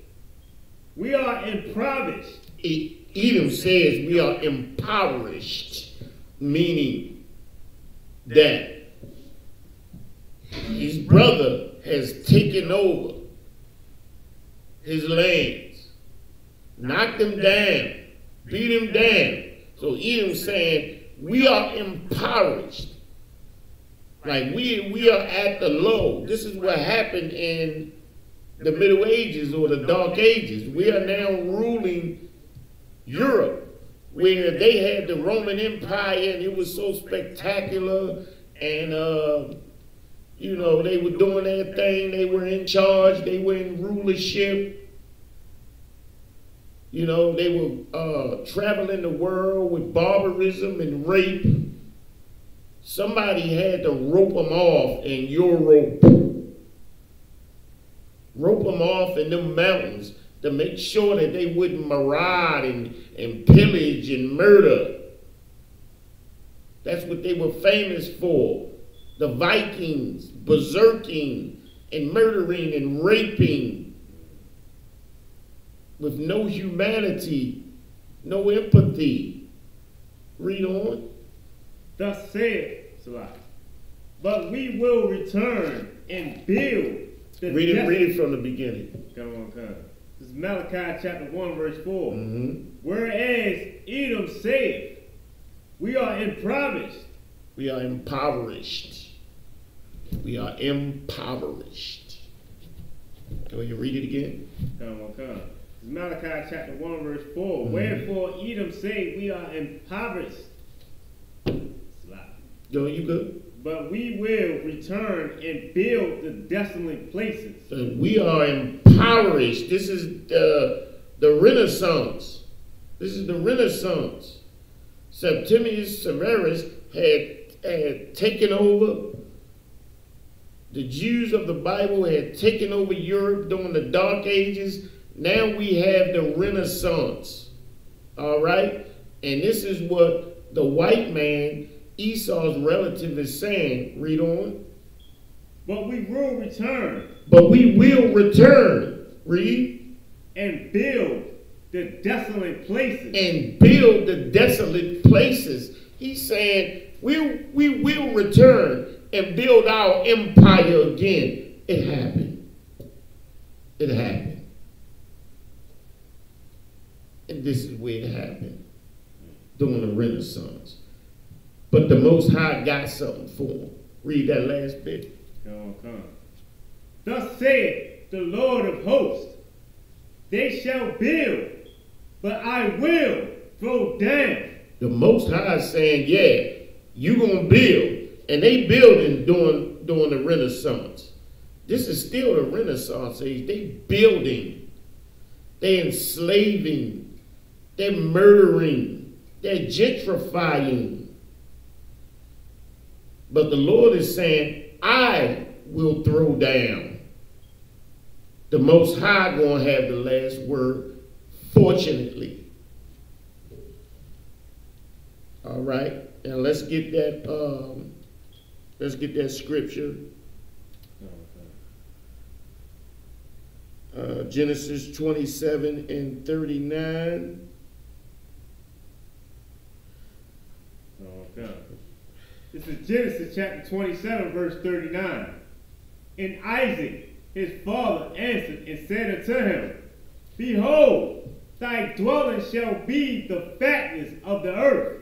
we are impoverished.
Edom says we are impoverished, meaning that his brother has taken over his lands, knocked him down, beat him down. So Edom's saying we are impoverished. Like we are at the low. This is what happened in the Middle Ages or the Dark Ages. We are now ruling Europe, where they had the Roman Empire and it was so spectacular, and you know, they were doing their thing, they were in charge, they were in rulership. You know, they were traveling the world with barbarism and rape. Somebody had to rope them off in Europe. Rope them off in them mountains to make sure that they wouldn't maraud and pillage and murder. That's what they were famous for. The Vikings, berserking and murdering and raping with no humanity, no empathy. Read on.
Thus saith Salah, but we will return and build.
Read it from the beginning.
Come on. This is Malachi chapter 1, verse 4.
Mm-hmm.
Whereas Edom saith, we are impoverished.
We are impoverished. We are impoverished. Can you read it again?
Come on. This is Malachi chapter 1, verse 4.
Mm-hmm.
Wherefore Edom say, we are impoverished.
Yo, you good?
But we will return and build the desolate places.
We are impoverished. This is the Renaissance. This is the Renaissance. Septimius Severus had taken over. The Jews of the Bible had taken over Europe during the Dark Ages. Now we have the Renaissance. All right? And this is what the white man, Esau's relative, is saying. Read on.
But we will return.
But we will return. Read.
And build the desolate places.
And build the desolate places. He's saying we will return and build our empire again. It happened. It happened. And this is where it happened. During the Renaissance. But the Most High got something for him. Read that last bit.
Come. Thus saith the Lord of hosts, they shall build, but I will throw down.
The Most High is saying, yeah, you gonna build. And they building during the Renaissance. This is still the Renaissance age. They building. They enslaving. They're murdering. They're gentrifying. But the Lord is saying, I will throw down. The Most High gonna have the last word, fortunately. All right, and let's get that scripture. Genesis 27 and 39.
Okay. This is Genesis chapter 27, verse 39. And Isaac, his father, answered and said unto him, Behold, thy dwelling shall be the fatness of the earth,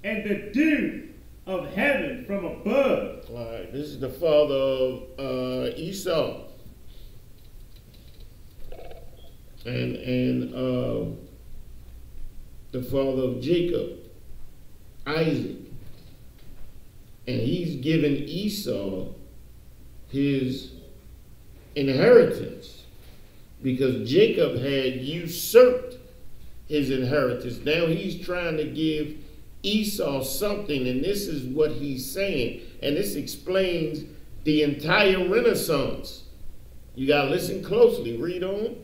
and the dew of heaven from above.
All right, this is the father of Esau. And the father of Jacob, Isaac. And he's given Esau his inheritance because Jacob had usurped his inheritance. Now he's trying to give Esau something, and this is what he's saying. And this explains the entire Renaissance. You got to listen closely. Read on.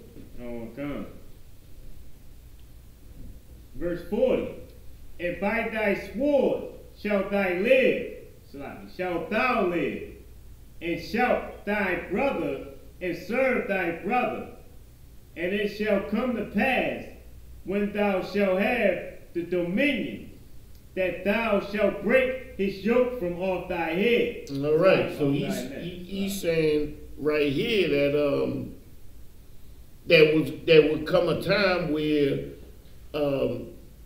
Okay. Verse 40. And by thy sword shalt thou live, and shalt thy brother and serve thy brother. And it shall come to pass, when thou shalt have the dominion, that thou shalt break his yoke from off thy head.
All right, so he's saying right here that there would come a time where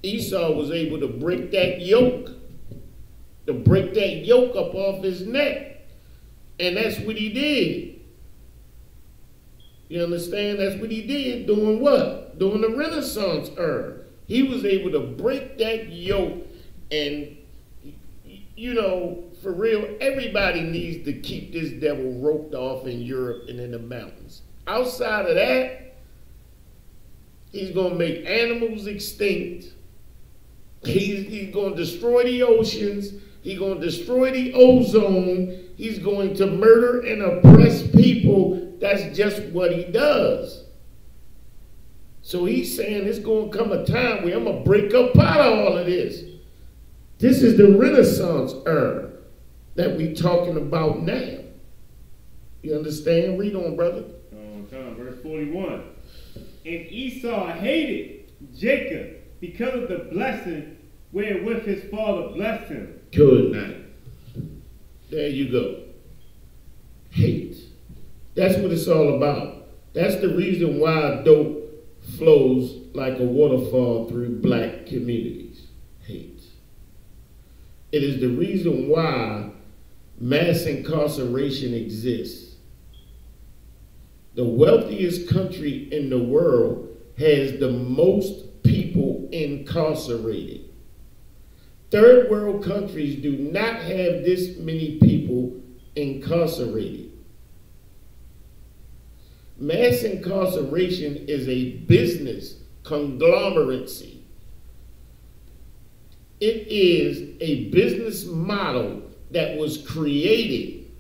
Esau was able to break that yoke, up off his neck. And that's what he did. You understand? That's what he did during what? During the Renaissance era. He was able to break that yoke. And, you know, for real, everybody needs to keep this devil roped off in Europe and in the mountains. Outside of that, he's going to make animals extinct. He's going to destroy the oceans. He's going to destroy the ozone. He's going to murder and oppress people. That's just what he does. So he's saying it's going to come a time where I'm going to break up out of all of this. This is the Renaissance era that we're talking about now. You understand? Read on, brother.
Verse 41. And Esau hated Jacob because of the blessing wherewith his father blessed him.
Good night. There you go. Hate. That's what it's all about. That's the reason why dope flows like a waterfall through black communities. Hate. It is the reason why mass incarceration exists. The wealthiest country in the world has the most people incarcerated. Third world countries do not have this many people incarcerated. Mass incarceration is a business conglomeracy. It is a business model that was created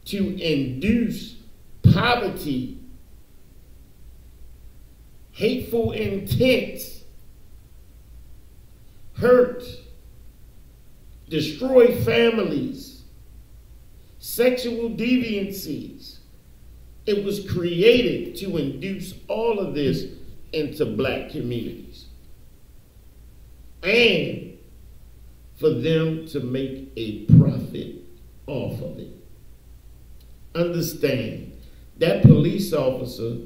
to induce poverty, hateful intents, hurt, destroy families, sexual deviancies. It was created to induce all of this into black communities and for them to make a profit off of it. Understand, that police officer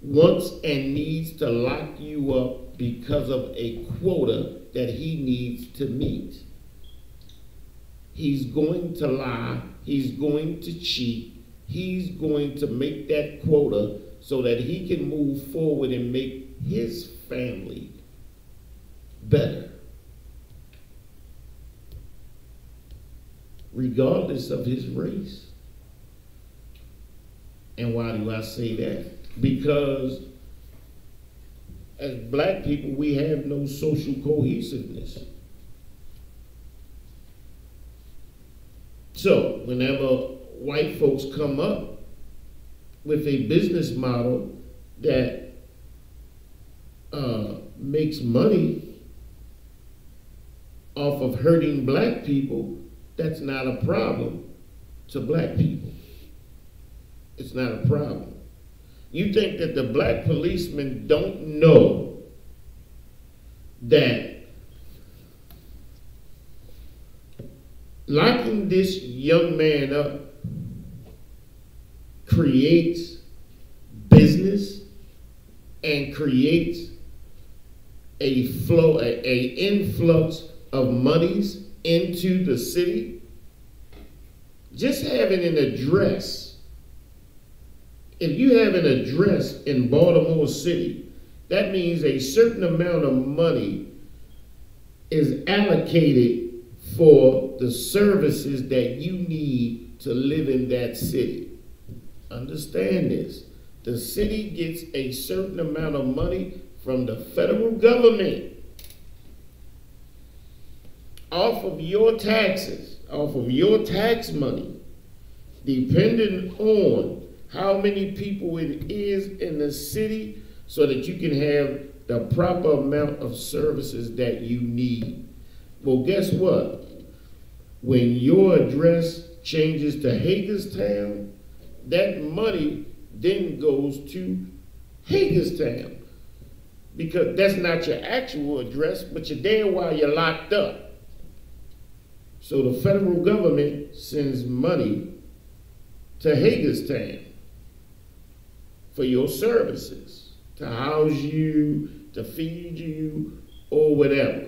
wants and needs to lock you up because of a quota that he needs to meet. He's going to lie, he's going to cheat, he's going to make that quota so that he can move forward and make his family better, regardless of his race. And why do I say that? Because as black people, we have no social cohesiveness. So whenever white folks come up with a business model that makes money off of hurting black people, that's not a problem to black people. It's not a problem. You think that the black policemen don't know that locking this young man up creates business and creates a flow, an influx of monies into the city? Just having an address. If you have an address in Baltimore City, that means a certain amount of money is allocated for the services that you need to live in that city. Understand this. The city gets a certain amount of money from the federal government off of your taxes, off of your tax money, depending on how many people it is in the city, so that you can have the proper amount of services that you need. Well, guess what? When your address changes to Hagerstown, that money then goes to Hagerstown, because that's not your actual address, but you're there while you're locked up. So the federal government sends money to Hagerstown for your services, to house you, to feed you, or whatever.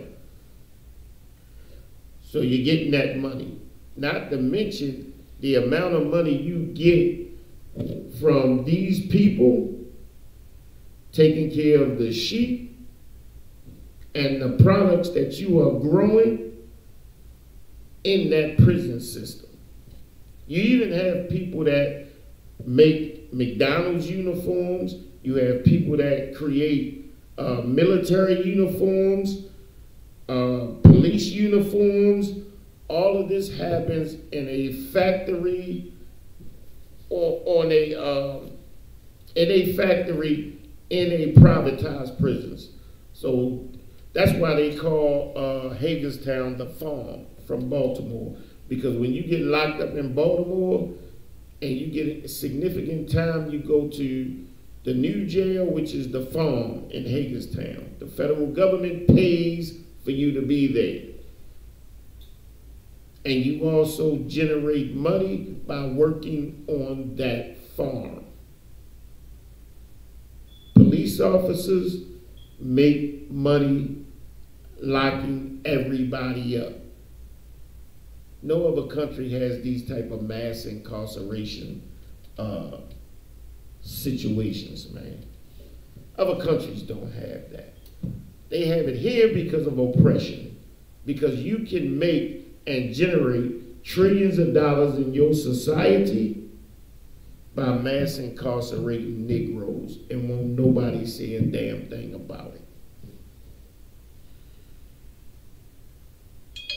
So you're getting that money. Not to mention the amount of money you get from these people taking care of the sheep and the products that you are growing in that prison system. You even have people that make McDonald's uniforms. You have people that create military uniforms, police uniforms. All of this happens in a factory or in a factory in a privatized prisons. So that's why they call Hagerstown the farm from Baltimore, because when you get locked up in Baltimore and you get a significant time, you go to the new jail, which is the farm in Hagerstown. The federal government pays for you to be there. And you also generate money by working on that farm. Police officers make money locking everybody up. No other country has these type of mass incarceration situations, man. Other countries don't have that. They have it here because of oppression, because you can make and generate trillions of dollars in your society by mass incarcerating Negroes and won't nobody say a damn thing about it.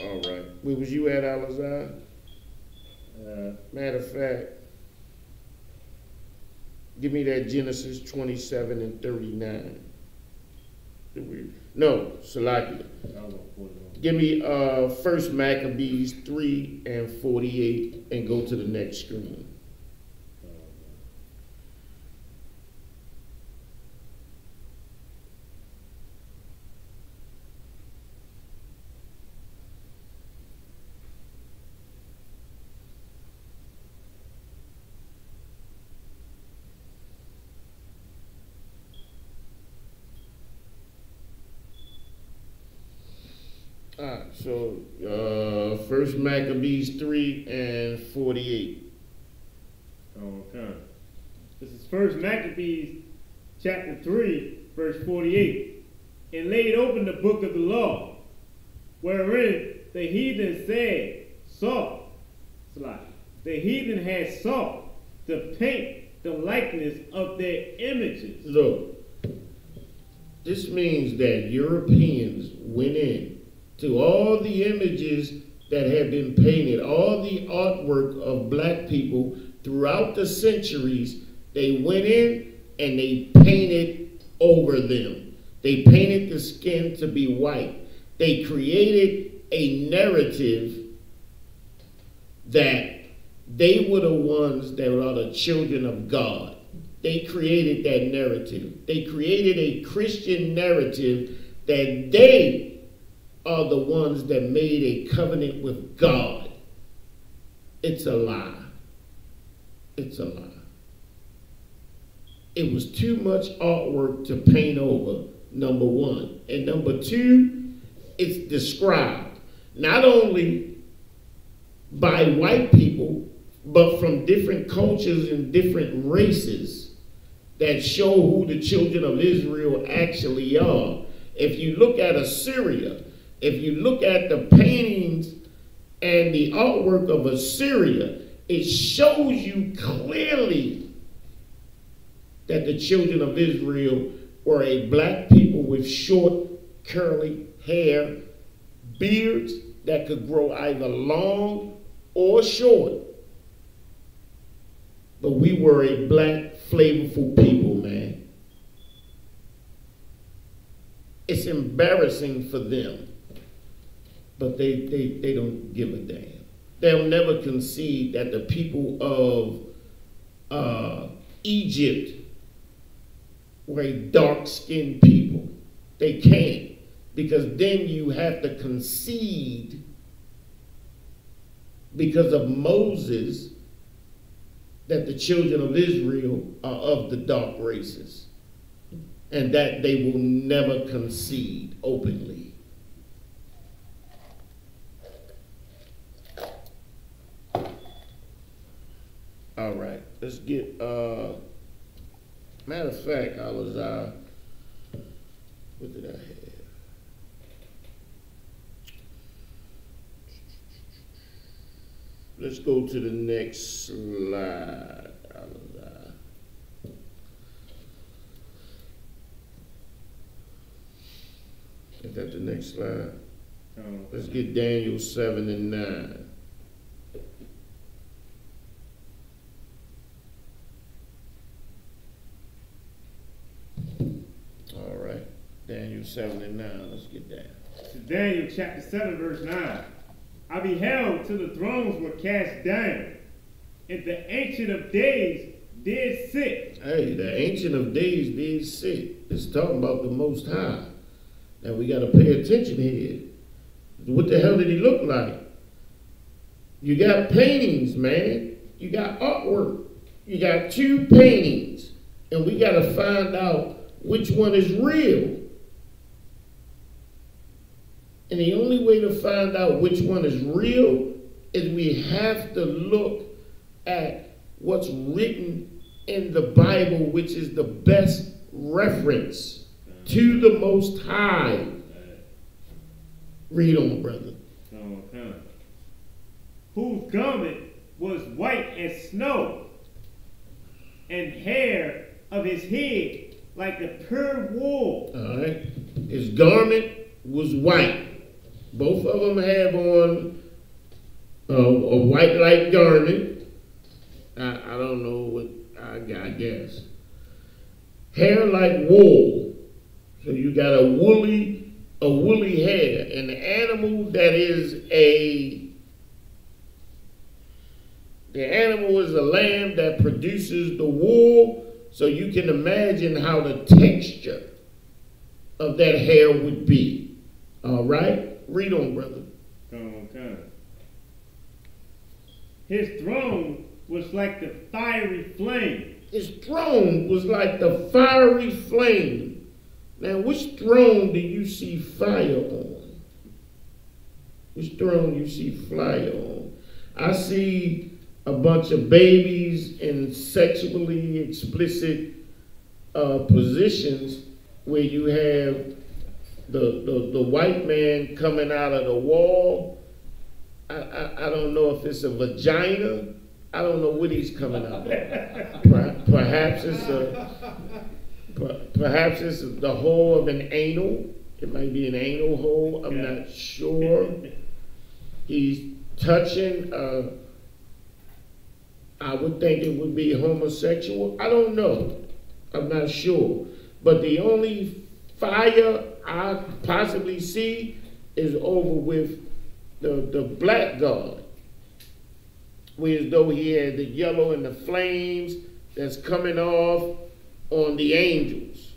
All right. Where was you at, Alizar? Matter of fact, give me that Genesis 27 and 39. No, Salakia. Give me 1 Maccabees 3 and 48 and go to the next screen. So 1 Maccabees 3 and 48.
Okay. This is 1 Maccabees chapter 3, verse 48. And laid open the book of the law, wherein the heathen saw, the heathen had sought to paint the likeness of their images.
Look, this means that Europeans went in to all the images that have been painted, all the artwork of black people throughout the centuries. They went in and they painted over them. They painted the skin to be white. They created a narrative that they were the ones that are the children of God. They created that narrative. They created a Christian narrative that they are the ones that made a covenant with God. It's a lie. It's a lie. It was too much artwork to paint over, number one. And number two, it's described not only by white people, but from different cultures and different races that show who the children of Israel actually are. If you look at Assyria, if you look at the paintings and the artwork of Assyria, it shows you clearly that the children of Israel were a black people with short, curly hair, beards that could grow either long or short. But we were a black, flavorful people, man. It's embarrassing for them. But they don't give a damn. They'll never concede that the people of Egypt were a dark-skinned people. They can't, because then you have to concede because of Moses that the children of Israel are of the dark races, and that they will never concede openly. All right, let's get, matter of fact, I was, what did I have? Let's go to the next slide. Is that the next slide? Let's get Daniel 7 and 9. All right, Daniel 7 and 9, let's get that.
So Daniel chapter 7, verse 9. I beheld till the thrones were cast down, and the Ancient of Days did sit.
Hey, the Ancient of Days did sit. It's talking about the Most High. Now we got to pay attention here. What the hell did he look like? You got paintings, man. You got artwork. You got two paintings. And we got to find out which one is real. And the only way to find out which one is real is we have to look at what's written in the Bible, which is the best reference to the Most High. Read on, brother.
Okay. Whose garment was white as snow, and hair of his head like the pure wool.
All right. His garment was white. Both of them have on a white light garment. I don't know what I guess. Hair like wool. So you got a woolly hair. And the animal is a lamb that produces the wool. So you can imagine how the texture of that hair would be. All right? Read on, brother.
Come on. His throne was like the fiery flame.
His throne was like the fiery flame. Now, which throne do you see fire on? Which throne do you see fire on? I see a bunch of babies in sexually explicit positions where you have the white man coming out of the wall. I don't know if it's a vagina. I don't know what he's coming out of. Perhaps it's the hole of an anal. It might be an anal hole. I'm not sure. He's touching. I would think it would be homosexual. I don't know. I'm not sure. But the only fire I possibly see is over with the black God, where as though he had the yellow and the flames that's coming off on the angels.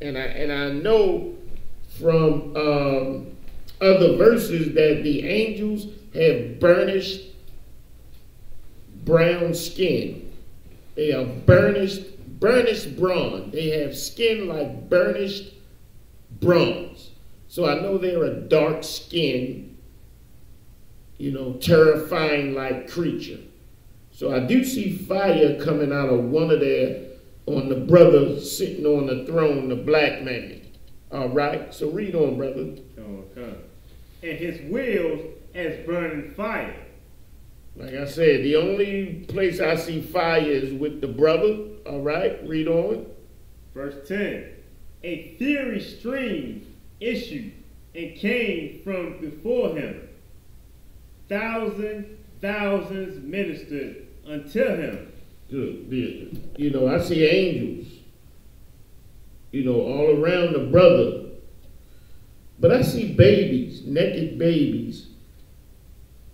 And I know from other verses that the angels have burnished brown skin. They are burnished bronze. They have skin like burnished bronze. So I know they're a dark skinned, terrifying like creature. So I do see fire coming out of one of on the brother sitting on the throne, the black man. All right, so read on, brother.
Okay. And his wheels as burning fire.
Like I said, the only place I see fire is with the brother. All right, read on.
Verse 10. A fiery stream issued and came from before him. Thousands ministered until him.
Good. I see angels, all around the brother. But I see babies, naked babies,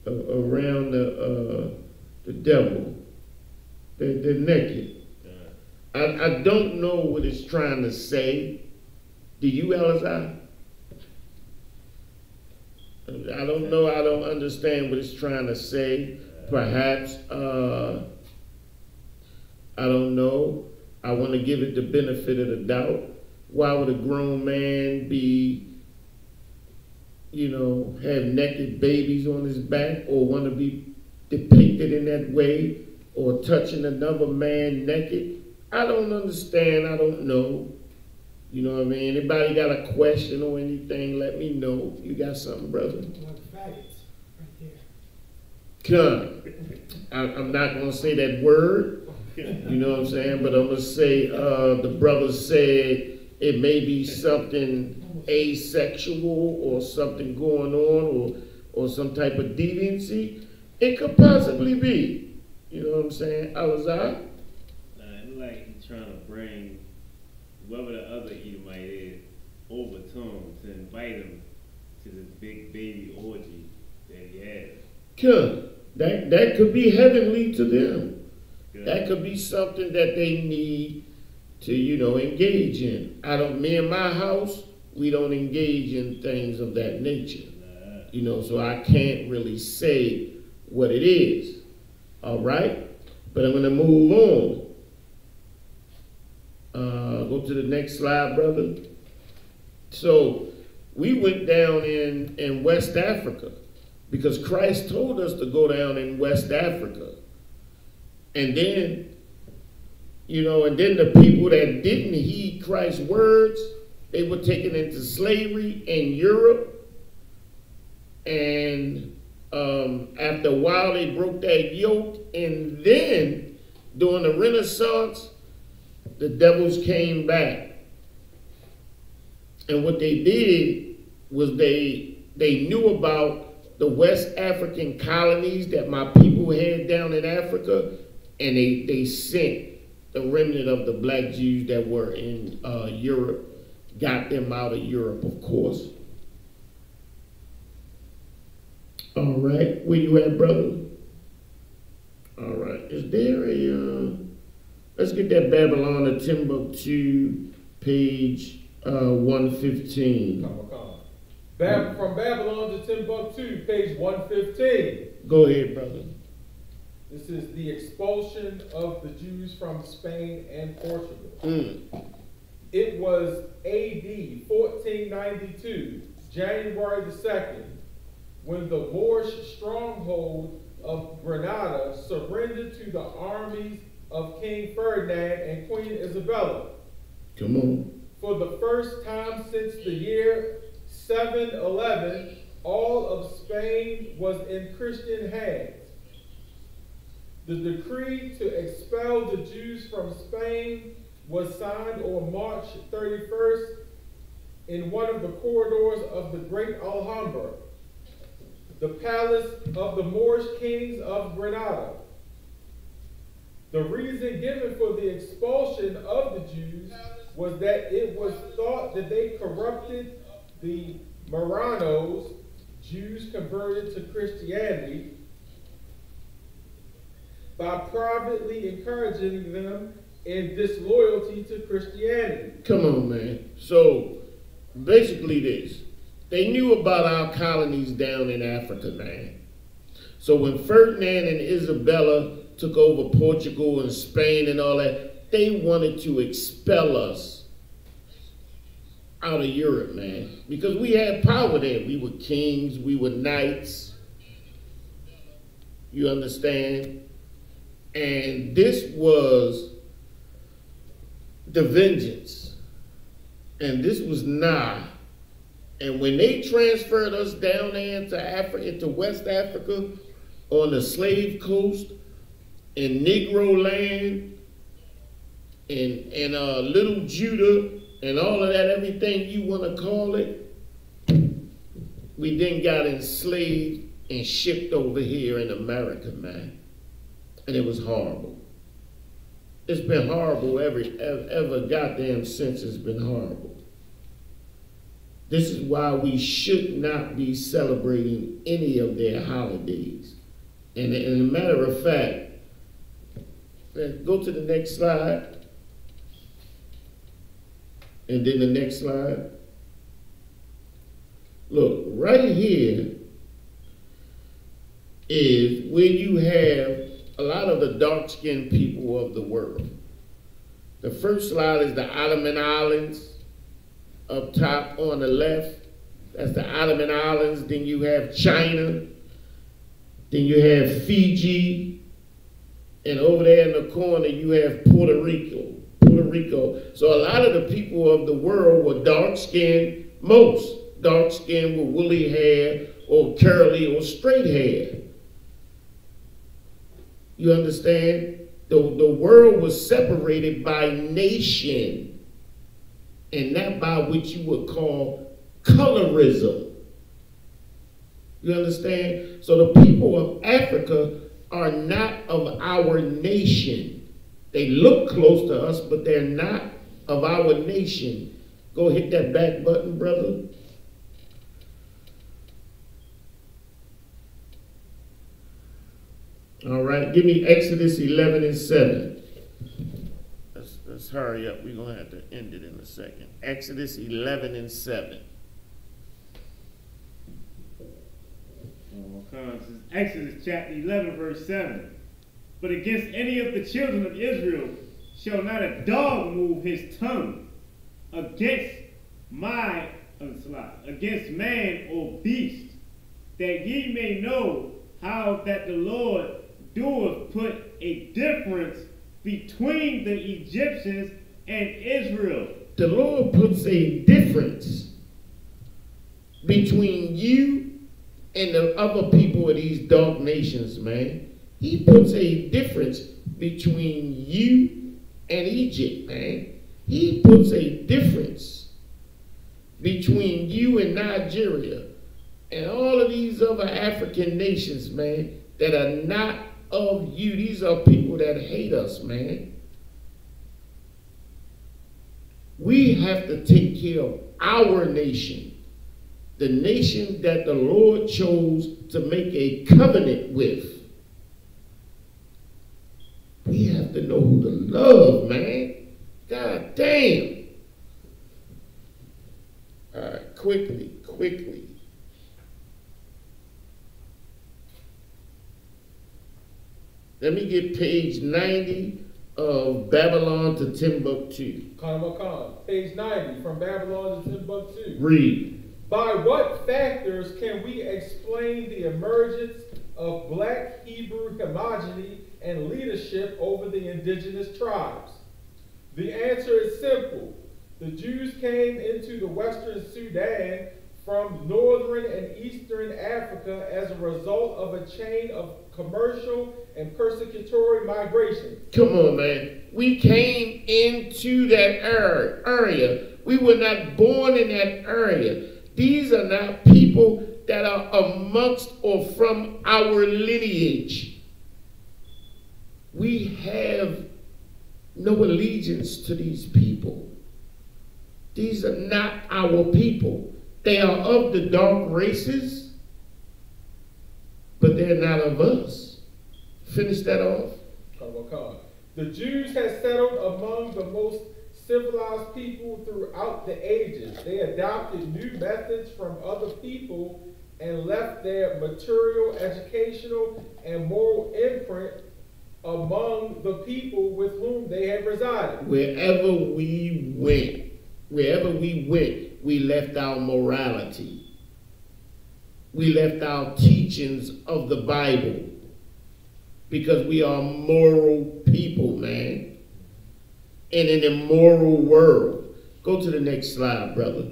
around the devil. They're naked. I don't know what it's trying to say. Do you, Elazar? I don't know. I don't understand what it's trying to say. Perhaps, I don't know. I want to give it the benefit of the doubt. Why would a grown man be, have naked babies on his back, or want to be depicted in that way, or touching another man naked? I don't understand. I don't know. You know what I mean? Anybody got a question or anything, let me know. If you got something, brother.
Like faggots, right there.
I'm not going to say that word. You know what I'm saying? But I'm going to say the brother said it may be something asexual or something going on or some type of deviancy. It could possibly be. You know what I'm saying? Alazar?
It look like he's trying to bring whoever the other Edomite is over to him to invite him to this big baby orgy that he has.
Good. That could be heavenly to them.
Good.
That could be something that they need to, engage in. Me and my house, we don't engage in things of that nature. So I can't really say what it is. All right? But I'm going to move on. Go to the next slide, brother. So we went down in West Africa because Christ told us to go down in West Africa. And then, the people that didn't heed Christ's words, they were taken into slavery in Europe. And after a while, they broke that yoke, and then during the Renaissance, the devils came back. And what they did was they knew about the West African colonies that my people had down in Africa, and they sent the remnant of the black Jews that were in Europe, got them out of Europe, of course. All right, where you at, brother? All right, is there a, let's get that Babylon to Timbuktu, page 115.
From Babylon to Timbuktu, page 115.
Go ahead, brother.
This is the expulsion of the Jews from Spain and Portugal. It was AD 1492, January the 2nd, when the Moorish stronghold of Granada surrendered to the armies of King Ferdinand and Queen Isabella.
Come on.
For the first time since the year 711, all of Spain was in Christian hands. The decree to expel the Jews from Spain was signed on March 31st in one of the corridors of the Great Alhambra, the palace of the Moorish kings of Granada. The reason given for the expulsion of the Jews was that it was thought that they corrupted the Marranos, Jews converted to Christianity, by privately encouraging them in disloyalty to Christianity.
Come on, man. So, basically this. They knew about our colonies down in Africa, man. So when Ferdinand and Isabella took over Portugal and Spain and all that, they wanted to expel us out of Europe, man. Because we had power there. We were kings. We were knights. You understand? And this was the vengeance. And this was nah. And when they transferred us down there into Africa, into West Africa, on the slave coast, in Negro land, in Little Judah, and all of that, everything you want to call it, we then got enslaved and shipped over here in America, man. And it was horrible. It's been horrible ever goddamn since. It's been horrible. This is why we should not be celebrating any of their holidays. And as a matter of fact, go to the next slide. And then the next slide. Look, right here is where you have a lot of the dark-skinned people of the world. The first slide is the Ottoman Islands. Up top on the left, that's the Ottoman Islands. Then you have China. Then you have Fiji. And over there in the corner, you have Puerto Rico. So a lot of the people of the world were dark-skinned, most dark-skinned with woolly hair or curly or straight hair. You understand? The world was separated by nation, and not by what you would call colorism. You understand? So the people of Africa are not of our nation. They look close to us, but they're not of our nation. Go hit that back button, brother. All right, give me Exodus 11 and 7. Let's hurry up. We're going to have to end it in a second. Exodus 11 and 7.
Exodus chapter 11, verse 7. But against any of the children of Israel shall not a dog move his tongue against man or beast, that ye may know how that the Lord doeth put a difference between the Egyptians and Israel.
The Lord puts a difference between you and the other people of these dark nations, man. He puts a difference between you and Egypt, man. He puts a difference between you and Nigeria and all of these other African nations, man, that are not of you. These are people that hate us, man. We have to take care of our nation, the nation that the Lord chose to make a covenant with. We have to know who to love, man. God damn. All right, quickly. Let me get page 90 of Babylon to Timbuktu.
Khan, page 90, from Babylon to Timbuktu.
Read.
By what factors can we explain the emergence of black Hebrew homogeny and leadership over the indigenous tribes? The answer is simple. The Jews came into the western Sudan from northern and eastern Africa as a result of a chain of commercial and persecutory migration. Come on, man.
We came into that area. We were not born in that area. These are not people that are amongst or from our lineage. We have no allegiance to these people. These are not our people. They are of the dark races, but they're not of us. Finish that off.
The Jews had settled among the most civilized people throughout the ages. They adopted new methods from other people and left their material, educational, and moral imprint among the people with whom they had resided.
Wherever we went, we left our morality. We left our teachings of the Bible, because we are moral people, man, in an immoral world. Go to the next slide, brother.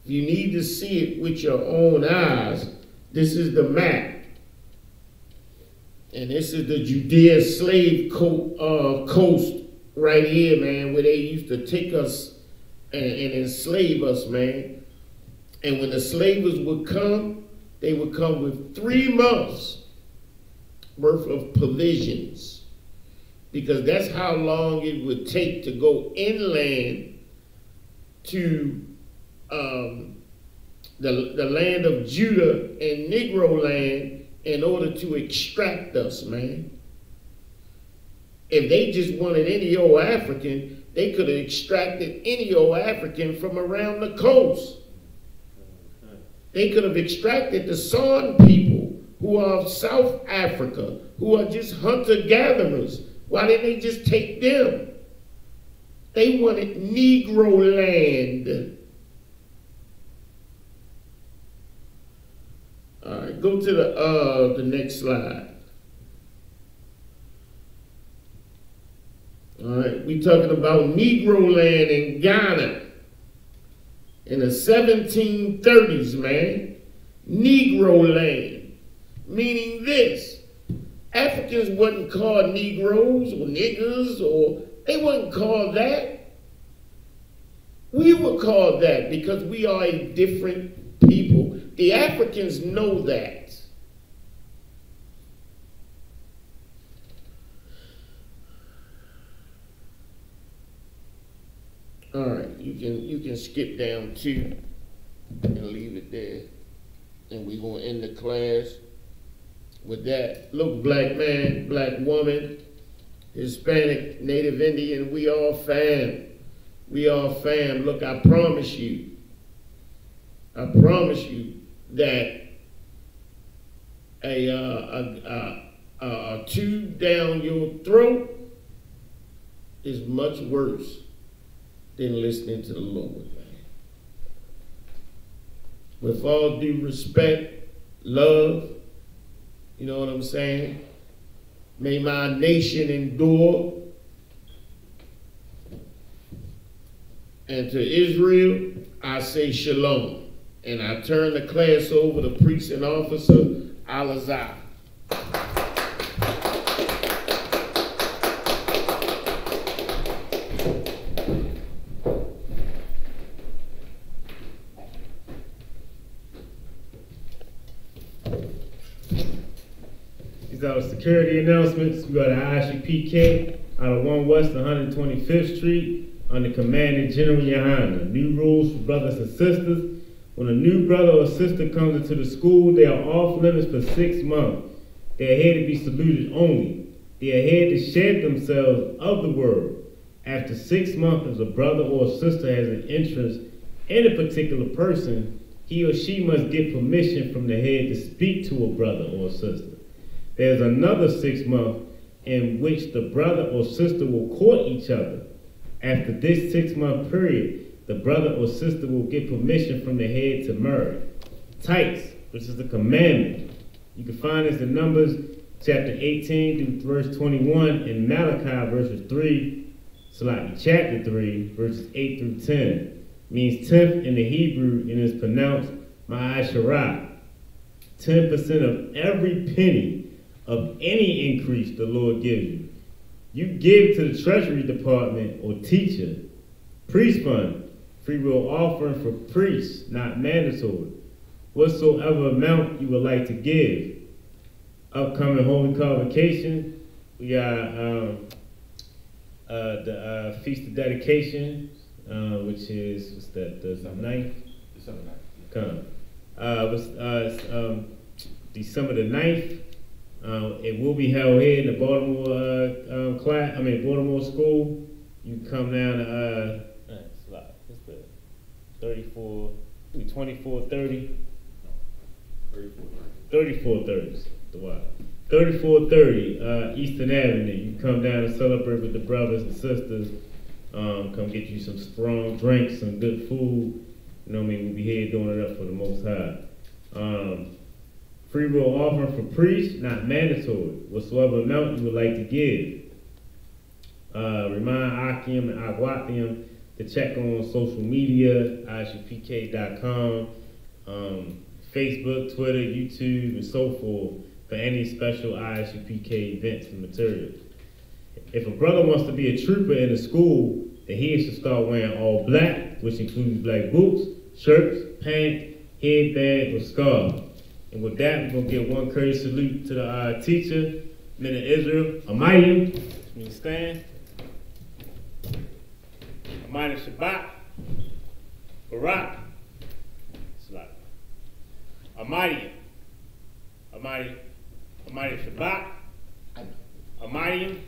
If you need to see it with your own eyes, this is the map. And this is the Judea slave coast right here, man, where they used to take us and enslave us, man. And when the slavers would come, they would come with 3 months worth of provisions, because that's how long it would take to go inland to the land of Judah and Negro land in order to extract us, man. If they just wanted any old African, they could have extracted any old African from around the coast. They could have extracted the San people who are of South Africa, who are just hunter-gatherers. Why didn't they just take them? They wanted Negro land. All right, go to the next slide. All right, we talking about Negro land in Ghana in the 1730s, man. Negro land, meaning this: Africans wasn't called Negroes or niggers, or they wasn't called that. We were called that because we are a different people. The Africans know that. All right, you can skip down 2 and leave it there. And we're going to end the class with that. Look, black man, black woman, Hispanic, Native Indian, we all fam. We all fam. Look, I promise you that a tube down your throat is much worse than listening to the Lord, man. With all due respect, love, you know what I'm saying? May my nation endure. And to Israel, I say shalom. And I turn the class over to priest and officer Alazar.
security announcements. We got an ISUPK out of 1 West 125th Street under Commandant General Yohana. New rules for brothers and sisters. When a new brother or sister comes into the school, they are off limits for 6 months. They are here to be saluted only. They are here to shed themselves of the word. After 6 months, if a brother or sister has an interest in a particular person, he or she must get permission from the head to speak to a brother or sister. There's another 6 months in which the brother or sister will court each other. After this 6-month period, the brother or sister will get permission from the head to marry. Tights, which is the commandment. You can find this in Numbers chapter 18 through verse 21, and Malachi chapter 3, verses 8 through 10. Means 10th in the Hebrew and is pronounced Ma'asharah. 10% of every penny of any increase the Lord gives you. You give to the Treasury Department or teacher. Priest fund, free will offering for priests, not mandatory. Whatsoever amount you would like to give. Upcoming Holy Convocation, we got the Feast of Dedication, which is, what's that, the 9th?
December 9th.
Come. December the 9th. It will be held here in the Baltimore Baltimore school. You come down to what's the 2430? 3430. The what? 3430 Eastern Avenue. You come down and celebrate with the brothers and sisters. Come get you some strong drinks, some good food. You know what I mean? We'll be here doing it up for the Most High. Free will offering for priests, not mandatory. Whatsoever amount you would like to give. Remind Akim and Agwathiam to check on social media, isupk.com, Facebook, Twitter, YouTube, and so forth for any special ISUPK events and materials. If a brother wants to be a trooper in the school, then he should start wearing all black, which includes black boots, shirts, pants, headband, or scarf. And with that, we're going to give one courteous salute to the teacher, men of Israel, Amayim. You can stand. Amayim Shabbat, Barak, Salat. Amayim Shabbat, Amayim,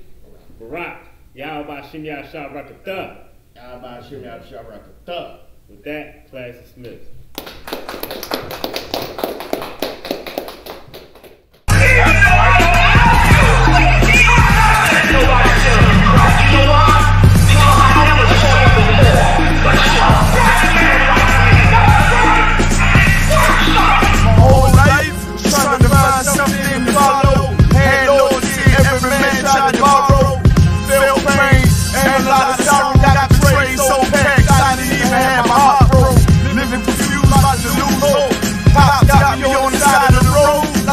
Barak, Yahweh Shem Yahshua Rakatah.
Yahweh Shem Yahshua Rakatah.
With that, class is dismissed.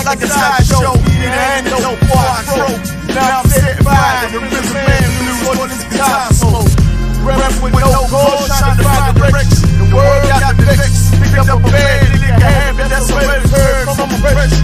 Like a sideshow, and no quattro. Now I'm set by the rhythm man blue on this guitar smoke. Rap with no goal, trying to find direction. The world got the vex. Pick up a bag, nigga, have it. That's a better heard from a fresh.